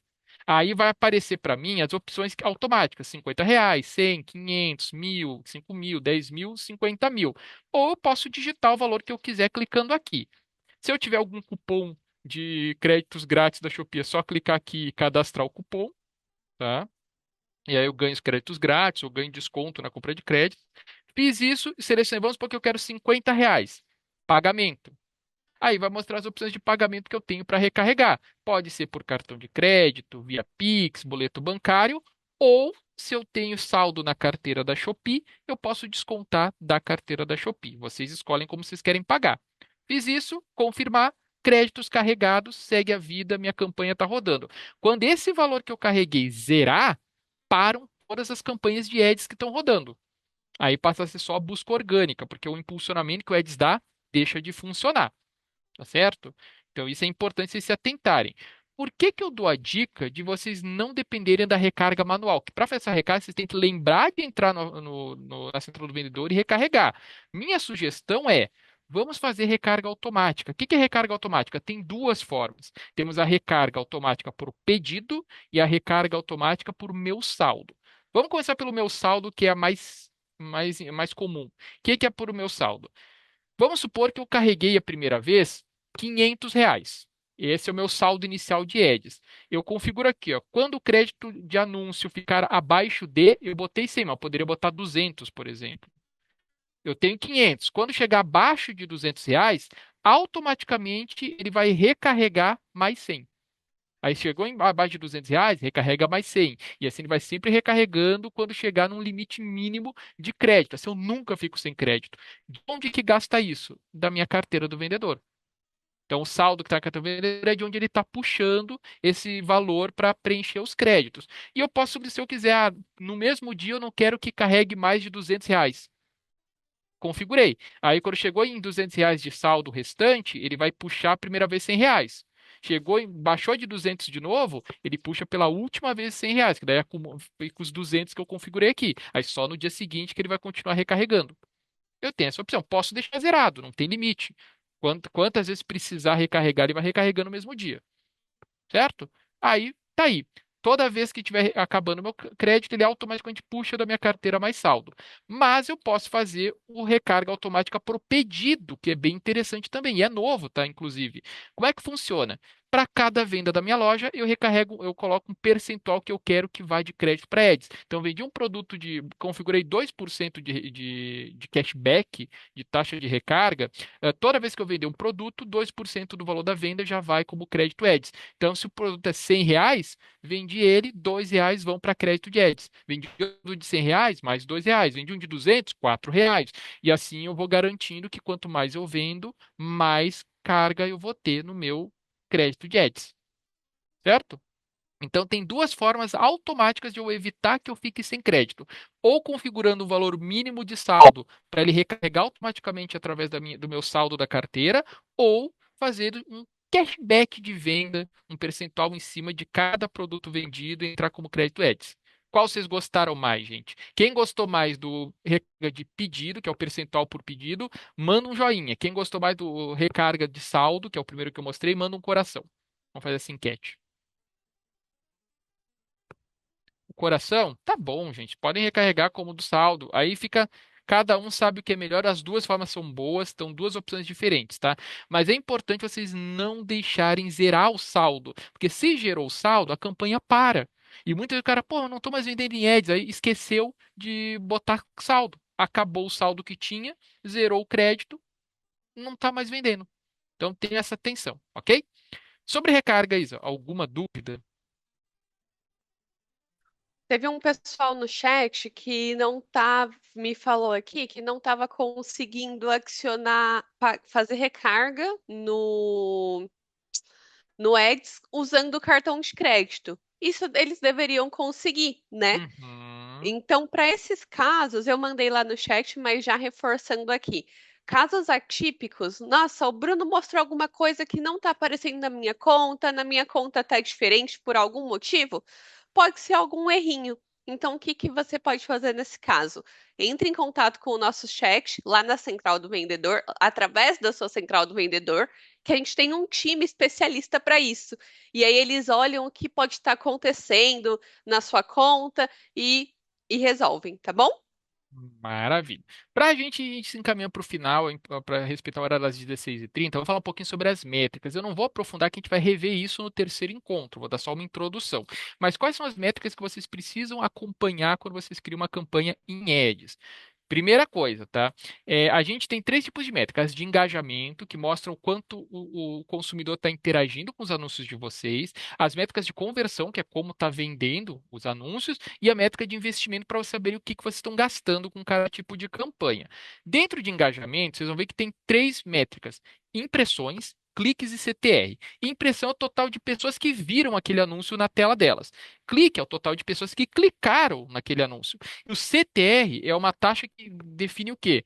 Aí vai aparecer para mim as opções automáticas: R$ 50, 100, 500, 1.000, 5.000, 10.000, 50.000. Ou eu posso digitar o valor que eu quiser clicando aqui. Se eu tiver algum cupom de créditos grátis da Shopee, é só clicar aqui e cadastrar o cupom, tá? E aí eu ganho os créditos grátis, eu ganho desconto na compra de crédito. Fiz isso e selecionei, vamos supor que eu quero R$ 50. Pagamento. Aí vai mostrar as opções de pagamento que eu tenho para recarregar. Pode ser por cartão de crédito, via Pix, boleto bancário, ou se eu tenho saldo na carteira da Shopee, eu posso descontar da carteira da Shopee. Vocês escolhem como vocês querem pagar. Fiz isso, confirmar, créditos carregados, segue a vida, minha campanha está rodando. Quando esse valor que eu carreguei zerar, param todas as campanhas de ads que estão rodando. Aí passa a ser só a busca orgânica, porque o impulsionamento que o ads dá deixa de funcionar. Tá certo? Então, isso é importante vocês se atentarem. Por que que eu dou a dica de vocês não dependerem da recarga manual? Que para fazer essa recarga, vocês têm que lembrar de entrar na central do vendedor e recarregar. Minha sugestão é: vamos fazer recarga automática. O que que é recarga automática? Tem duas formas. Temos a recarga automática por pedido e a recarga automática por meu saldo. Vamos começar pelo meu saldo, que é a mais comum. O que que é por meu saldo? Vamos supor que eu carreguei a primeira vez R$ 500. Esse é o meu saldo inicial de Edis. Eu configuro aqui, ó, quando o crédito de anúncio ficar abaixo de, eu botei 100, mas eu poderia botar 200, por exemplo. Eu tenho 500. Quando chegar abaixo de R$ 200, automaticamente ele vai recarregar mais 100. Aí chegou abaixo de R$ 200, recarrega mais 100. E assim ele vai sempre recarregando quando chegar num limite mínimo de crédito. Assim eu nunca fico sem crédito. De onde que gasta isso? Da minha carteira do vendedor. Então o saldo que está na carteira do vendedor é de onde ele está puxando esse valor para preencher os créditos. E eu posso, se eu quiser, no mesmo dia eu não quero que carregue mais de R$ 200. Configurei. Aí, quando chegou em R$ 200 de saldo restante, ele vai puxar a primeira vez R$ 100. Baixou de 200 de novo, ele puxa pela última vez R$ 100, que daí fica os 200 que eu configurei aqui. Aí só no dia seguinte que ele vai continuar recarregando. Eu tenho essa opção. Posso deixar zerado, não tem limite. Quantas vezes precisar recarregar, ele vai recarregando no mesmo dia. Certo? Aí, tá aí. Toda vez que estiver acabando meu crédito, ele automaticamente puxa da minha carteira mais saldo. Mas eu posso fazer o recarga automática por pedido, que é bem interessante também. E é novo, tá? Inclusive. Como é que funciona? Para cada venda da minha loja, eu recarrego, eu coloco um percentual que eu quero que vá de crédito para Eds. Então, vendi um produto configurei 2% de cashback, de taxa de recarga. Toda vez que eu vender um produto, 2% do valor da venda já vai como crédito Eds. Então, se o produto é R$ 100, vendi ele, R$ 2 vão para crédito de Eds. Vendi um de R$ 100, mais R$ 2. Vendi um de 200, R$ 4. E assim eu vou garantindo que quanto mais eu vendo, mais carga eu vou ter no meu crédito de Eds, certo? Então, tem duas formas automáticas de eu evitar que eu fique sem crédito. Ou configurando um valor mínimo de saldo para ele recarregar automaticamente através do meu saldo da carteira, ou fazer um cashback de venda, um percentual em cima de cada produto vendido e entrar como crédito Eds. Qual vocês gostaram mais, gente? Quem gostou mais do recarga de pedido, que é o percentual por pedido, manda um joinha. Quem gostou mais do recarga de saldo, que é o primeiro que eu mostrei, manda um coração. Vamos fazer essa enquete. O coração? Tá bom, gente. Podem recarregar como do saldo. Aí fica. Cada um sabe o que é melhor. As duas formas são boas, estão duas opções diferentes, tá? Mas é importante vocês não deixarem zerar o saldo. Porque se gerou o saldo, a campanha para. E muitas vezes o cara, pô, eu não tô mais vendendo em ads. Aí esqueceu de botar saldo. Acabou o saldo que tinha, zerou o crédito, não tá mais vendendo. Então tenha essa atenção, ok? Sobre recarga, Isa, alguma dúvida? Teve um pessoal no chat que não tá, me falou aqui que não estava conseguindo adicionar, fazer recarga no Eds usando o cartão de crédito. Isso eles deveriam conseguir, né? Uhum. Então, para esses casos, eu mandei lá no chat, mas já reforçando aqui. Casos atípicos, nossa, o Bruno mostrou alguma coisa que não está aparecendo na minha conta está diferente por algum motivo, pode ser algum errinho. Então, o que que você pode fazer nesse caso? Entre em contato com o nosso chat lá na central do vendedor, através da sua central do vendedor, que a gente tem um time especialista para isso. E aí eles olham o que pode estar acontecendo na sua conta e resolvem, tá bom? Maravilha. Para a gente se encaminhar para o final, para respeitar o horário das 16h30, eu vou falar um pouquinho sobre as métricas. Eu não vou aprofundar, que a gente vai rever isso no terceiro encontro, vou dar só uma introdução. Mas quais são as métricas que vocês precisam acompanhar quando vocês criam uma campanha em Ads? Primeira coisa, tá? A gente tem três tipos de métricas: de engajamento, que mostram o quanto o consumidor está interagindo com os anúncios de vocês; as métricas de conversão, que é como está vendendo os anúncios; e a métrica de investimento, para vocês saberem o que que vocês estão gastando com cada tipo de campanha. Dentro de engajamento, vocês vão ver que tem três métricas: impressões, cliques e CTR. Impressão é o total de pessoas que viram aquele anúncio na tela delas. Clique é o total de pessoas que clicaram naquele anúncio. E o CTR é uma taxa que define o quê?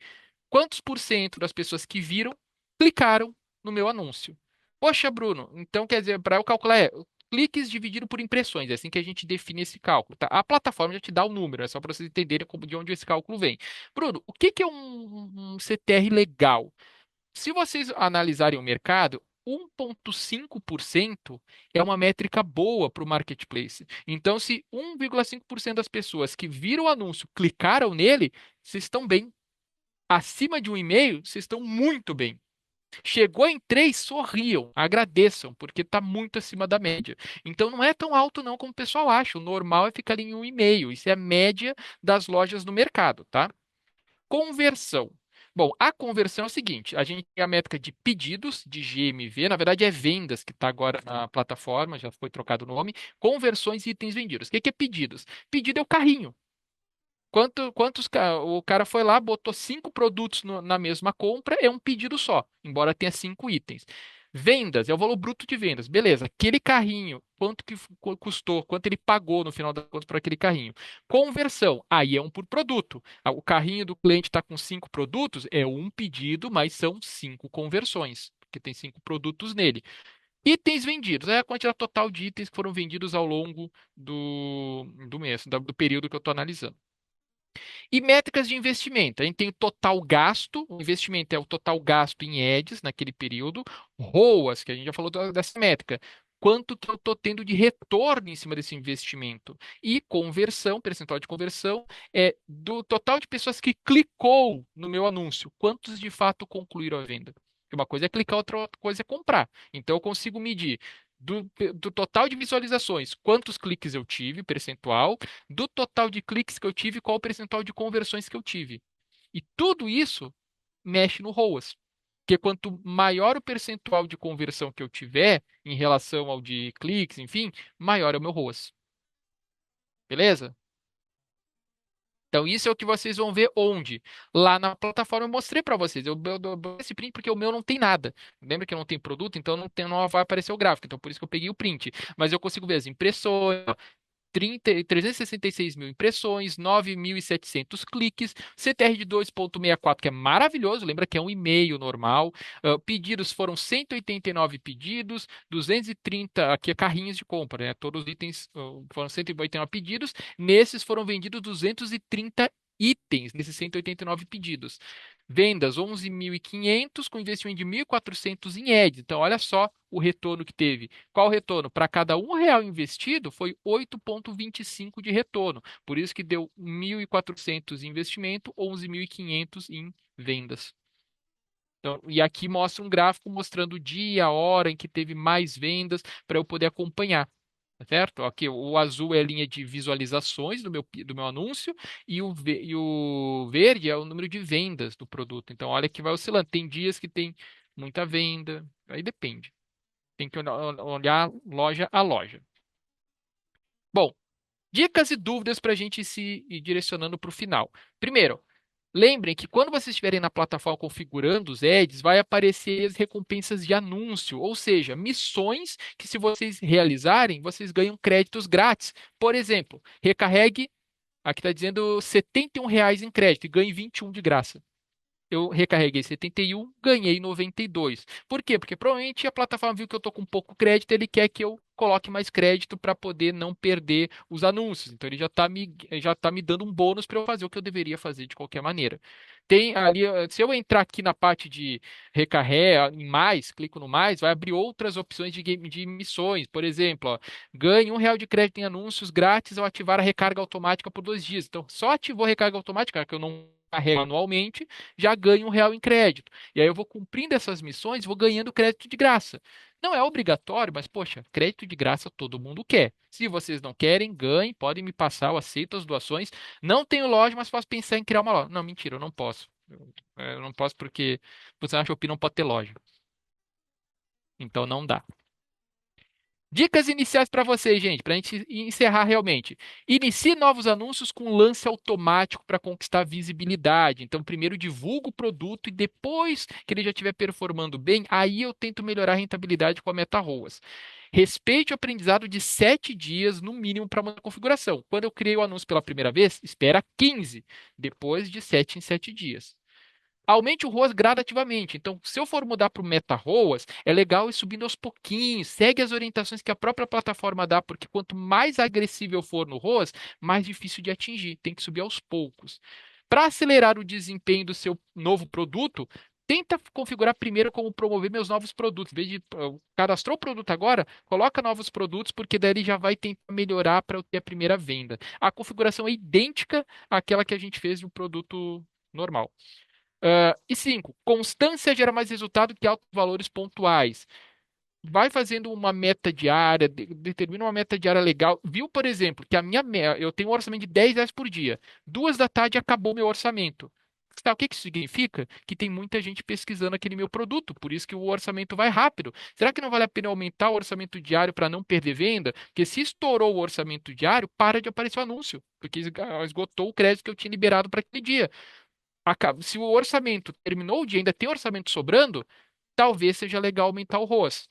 Quantos por cento das pessoas que viram clicaram no meu anúncio? Poxa, Bruno, então quer dizer, para eu calcular cliques dividido por impressões, é assim que a gente define esse cálculo, tá? A plataforma já te dá o número, é só para vocês entenderem de onde esse cálculo vem. Bruno, o que que é um CTR legal? Se vocês analisarem o mercado, 1,5% é uma métrica boa para o marketplace. Então, se 1,5% das pessoas que viram o anúncio clicaram nele, vocês estão bem. Acima de 1,5%, vocês estão muito bem. Chegou em 3, sorriam, agradeçam, porque está muito acima da média. Então, não é tão alto não como o pessoal acha. O normal é ficar em 1,5%. Isso é a média das lojas no mercado, tá? Conversão. Bom, a conversão é o seguinte: a gente tem a métrica de pedidos de GMV, na verdade é vendas que está agora na plataforma, já foi trocado o nome, conversões e itens vendidos. O que que é pedidos? Pedido é o carrinho. O cara foi lá, botou 5 produtos na mesma compra, é um pedido só, embora tenha 5 itens. Vendas é o valor bruto de vendas. Beleza, aquele carrinho, quanto que custou, quanto ele pagou no final das contas por aquele carrinho. Conversão, aí é um por produto. O carrinho do cliente está com 5 produtos, é um pedido, mas são 5 conversões, porque tem 5 produtos nele. Itens vendidos, é a quantidade total de itens que foram vendidos ao longo do mês, do período que eu estou analisando. E métricas de investimento. A gente tem o total gasto, o investimento é o total gasto em ads naquele período. ROAS, que a gente já falou dessa métrica. quanto que eu estou tendo de retorno em cima desse investimento. E conversão, percentual de conversão, é do total de pessoas que clicou no meu anúncio, quantos de fato concluíram a venda. Porque uma coisa é clicar, outra coisa é comprar. Então eu consigo medir do total de visualizações, quantos cliques eu tive, percentual, do total de cliques que eu tive, qual o percentual de conversões que eu tive. E tudo isso mexe no ROAS. Porque quanto maior o percentual de conversão que eu tiver em relação ao de cliques, enfim, maior é o meu ROAS. Beleza? Então, isso é o que vocês vão ver onde? Lá na plataforma eu mostrei para vocês. Eu dou esse print porque o meu não tem nada. Lembra que eu não tenho produto, então não vai aparecer o gráfico. Então, por isso que eu peguei o print. Mas eu consigo ver as impressões, 366 mil impressões, 9.700 cliques, CTR de 2,64, que é maravilhoso, lembra que é um e-mail normal. Pedidos foram 189 pedidos, 230, aqui é carrinhos de compra, né? Todos os itens foram 189 pedidos, nesses foram vendidos 230 itens, nesses 189 pedidos. Vendas 11.500 com investimento de 1.400 em ads. Então, olha só o retorno que teve. Qual o retorno? Para cada R$ 1 investido, foi 8,25 de retorno. Por isso que deu 1.400 em investimento, 11.500 em vendas. Então, e aqui mostra um gráfico mostrando o dia, a hora em que teve mais vendas, para eu poder acompanhar. Tá certo? Aqui, o azul é a linha de visualizações do meu anúncio e o verde é o número de vendas do produto. Então, olha que vai oscilando. Tem dias que tem muita venda, aí depende. Tem que olhar loja a loja. Bom, dicas e dúvidas para a gente se ir direcionando para o final. Primeiro, lembrem que quando vocês estiverem na plataforma configurando os ads, vai aparecer as recompensas de anúncio, ou seja, missões que se vocês realizarem, vocês ganham créditos grátis. Por exemplo, recarregue, aqui está dizendo R$ 71 em crédito e ganhe 21 de graça. Eu recarreguei 71, ganhei 92. Por quê? Porque provavelmente a plataforma viu que eu estou com pouco crédito, ele quer que eu coloque mais crédito para poder não perder os anúncios. Então ele já tá me dando um bônus para eu fazer o que eu deveria fazer de qualquer maneira. Tem ali, se eu entrar aqui na parte de recarrega em mais, clico no mais, vai abrir outras opções de missões. Por exemplo, ó, ganhe R$ 1 de crédito em anúncios grátis ao ativar a recarga automática por 2 dias. Então, só ativou a recarga automática, que eu não carrego manualmente, já ganho R$ 1 em crédito. E aí eu vou cumprindo essas missões, vou ganhando crédito de graça. Não é obrigatório, mas poxa, crédito de graça todo mundo quer. Se vocês não querem, ganhem, podem me passar, eu aceito as doações. Não tenho loja, mas posso pensar em criar uma loja. Não, mentira, eu não posso. Eu não posso porque você acha que a Shopee não pode ter loja. Então não dá. Dicas iniciais para vocês, gente, para a gente encerrar realmente. Inicie novos anúncios com lance automático para conquistar visibilidade. Então, primeiro divulgo o produto e depois que ele já estiver performando bem, aí eu tento melhorar a rentabilidade com a Meta ROAS. Respeite o aprendizado de 7 dias no mínimo para uma configuração. Quando eu criei o anúncio pela primeira vez, espera 15, depois de 7 em 7 dias. Aumente o ROAS gradativamente. Então, se eu for mudar para o Meta ROAS, é legal ir subindo aos pouquinhos. Segue as orientações que a própria plataforma dá, porque quanto mais agressivo eu for no ROAS, mais difícil de atingir. Tem que subir aos poucos. Para acelerar o desempenho do seu novo produto, tenta configurar primeiro como promover meus novos produtos. Em vez de cadastrou o produto agora, coloca novos produtos, porque daí ele já vai tentar melhorar para eu ter a primeira venda. A configuração é idêntica àquela que a gente fez no produto normal. E 5, constância gera mais resultado que altos valores pontuais. Vai fazendo uma meta diária, determina uma meta diária legal. Viu, por exemplo, que eu tenho um orçamento de R$ 10 por dia. 2 da tarde acabou meu orçamento. Sabe o que isso significa? Que tem muita gente pesquisando aquele meu produto, por isso que o orçamento vai rápido. Será que não vale a pena aumentar o orçamento diário para não perder venda? Porque se estourou o orçamento diário, para de aparecer o anúncio, porque esgotou o crédito que eu tinha liberado para aquele dia. Se o orçamento terminou o dia e ainda tem orçamento sobrando, talvez seja legal aumentar o ROAS.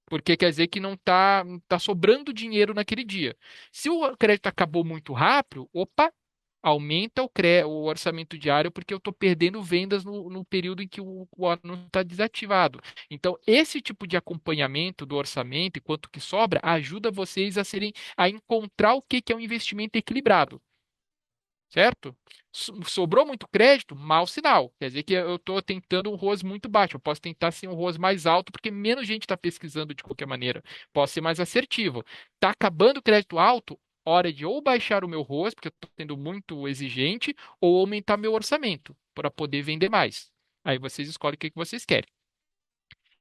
Porque quer dizer que não tá sobrando dinheiro naquele dia. Se o crédito acabou muito rápido, opa, aumenta o orçamento diário porque eu estou perdendo vendas no período em que o anúncio está desativado. Então, esse tipo de acompanhamento do orçamento e quanto que sobra ajuda vocês a encontrar o que que é um investimento equilibrado. certo? Sobrou muito crédito, mau sinal. Quer dizer que eu estou tentando um ROAS muito baixo. Eu posso tentar sim um ROAS mais alto, porque menos gente está pesquisando de qualquer maneira. Posso ser mais assertivo. Está acabando o crédito alto, hora de ou baixar o meu ROAS, porque eu estou sendo muito exigente, ou aumentar meu orçamento para poder vender mais. Aí vocês escolhem o que que vocês querem.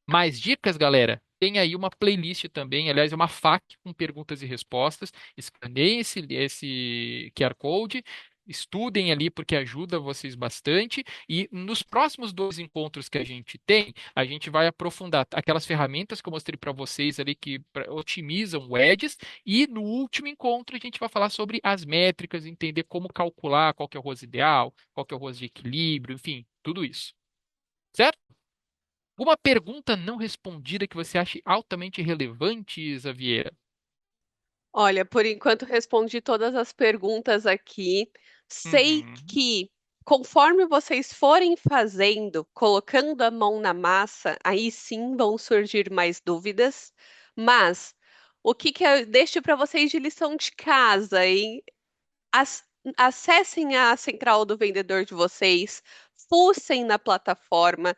Mais dicas, galera? Tem aí uma playlist também, aliás, é uma FAQ com perguntas e respostas. Escaneiem esse QR Code, estudem ali porque ajuda vocês bastante. E nos próximos dois encontros que a gente tem, a gente vai aprofundar aquelas ferramentas que eu mostrei para vocês ali que otimizam o Ads. E no último encontro, a gente vai falar sobre as métricas, entender como calcular qual que é o ROAS ideal, qual que é o ROAS de equilíbrio, enfim, tudo isso. Certo? Uma pergunta não respondida que você ache altamente relevante, Isa Vieira? Olha, por enquanto respondi todas as perguntas aqui. Sei Uhum, que conforme vocês forem fazendo, colocando a mão na massa, aí sim vão surgir mais dúvidas. Mas o que que eu deixo para vocês de lição de casa, hein? Ac- Acessem a central do vendedor de vocês, fuçem na plataforma,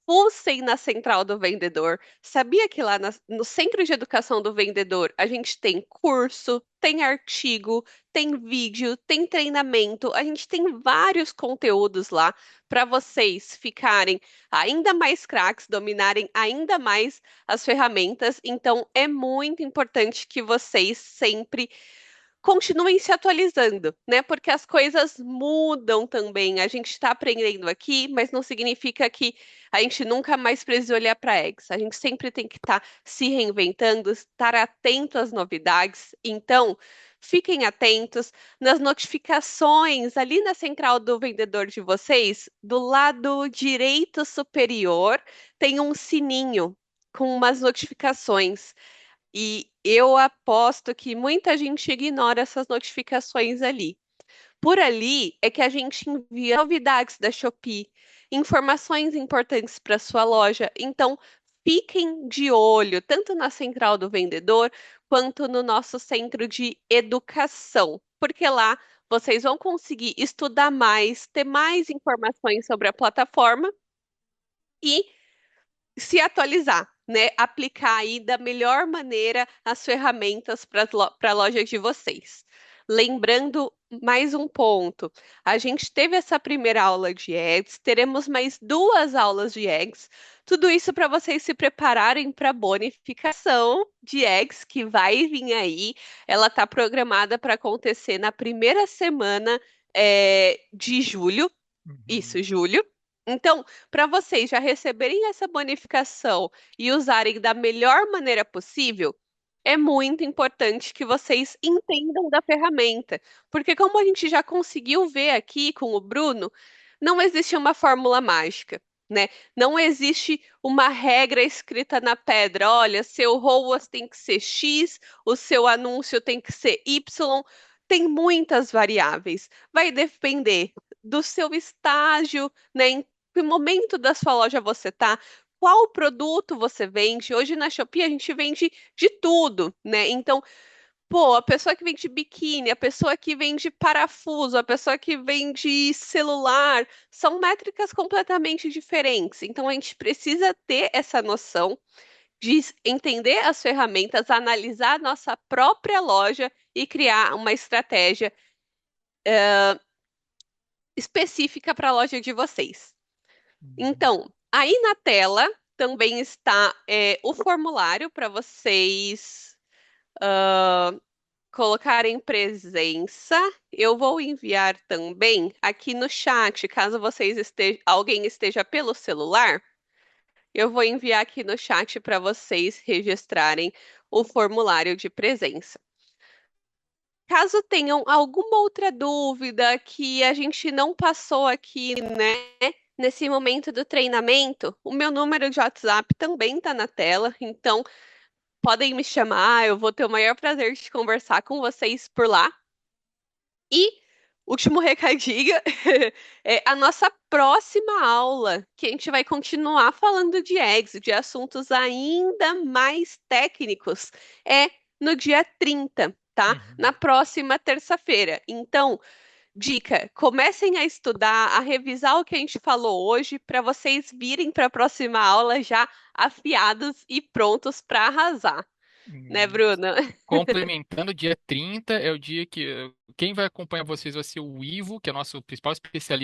fuçem na central do vendedor. Sabia que lá no Centro de Educação do Vendedor a gente tem curso, tem artigo, tem vídeo, tem treinamento, a gente tem vários conteúdos lá para vocês ficarem ainda mais craques, dominarem ainda mais as ferramentas. Então, é muito importante que vocês sempre continuem se atualizando, né? Porque as coisas mudam também. A gente está aprendendo aqui, mas não significa que a gente nunca mais precise olhar para a Eggs. A gente sempre tem que estar se reinventando, estar atento às novidades. Então, fiquem atentos nas notificações ali na central do vendedor de vocês, do lado direito superior, tem um sininho com umas notificações. E eu aposto que muita gente ignora essas notificações ali. Por ali é que a gente envia novidades da Shopee, informações importantes para sua loja. Então, fiquem de olho, tanto na central do vendedor quanto no nosso centro de educação, porque lá vocês vão conseguir estudar mais, ter mais informações sobre a plataforma e se atualizar, né? Aplicar aí da melhor maneira as ferramentas para a loja de vocês. Lembrando mais um ponto, a gente teve essa primeira aula de eggs, teremos mais duas aulas de eggs, tudo isso para vocês se prepararem para a bonificação de eggs que vai vir aí. Ela está programada para acontecer na primeira semana de julho, uhum, isso, julho. Então, para vocês já receberem essa bonificação e usarem da melhor maneira possível, é muito importante que vocês entendam da ferramenta. Porque, como a gente já conseguiu ver aqui com o Bruno, não existe uma fórmula mágica, né? Não existe uma regra escrita na pedra. Olha, seu ROAS tem que ser X, o seu anúncio tem que ser Y. Tem muitas variáveis. Vai depender do seu estágio, né? Em que momento da sua loja você está? Qual produto você vende? Hoje na Shopee a gente vende de tudo, né? Então, pô, a pessoa que vende biquíni, a pessoa que vende parafuso, a pessoa que vende celular, são métricas completamente diferentes. Então, a gente precisa ter essa noção de entender as ferramentas, analisar a nossa própria loja e criar uma estratégia específica para a loja de vocês. uhum, Então, aí na tela também está o formulário para vocês colocarem presença. Eu vou enviar também aqui no chat, caso alguém esteja pelo celular, eu vou enviar aqui no chat para vocês registrarem o formulário de presença. Caso tenham alguma outra dúvida que a gente não passou aqui, né, nesse momento do treinamento, o meu número de WhatsApp também está na tela, então podem me chamar, eu vou ter o maior prazer de conversar com vocês por lá. E último recadinho, é a nossa próxima aula, que a gente vai continuar falando de eggs, de assuntos ainda mais técnicos, é no dia 30, tá? Na uhum. próxima terça-feira. Então, Dica: comecem a estudar, a revisar o que a gente falou hoje, para vocês virem para a próxima aula já afiados e prontos para arrasar, né, Hum, Bruna? Complementando, dia 30 é o dia que quem vai acompanhar vocês vai ser o Ivo, que é o nosso principal especialista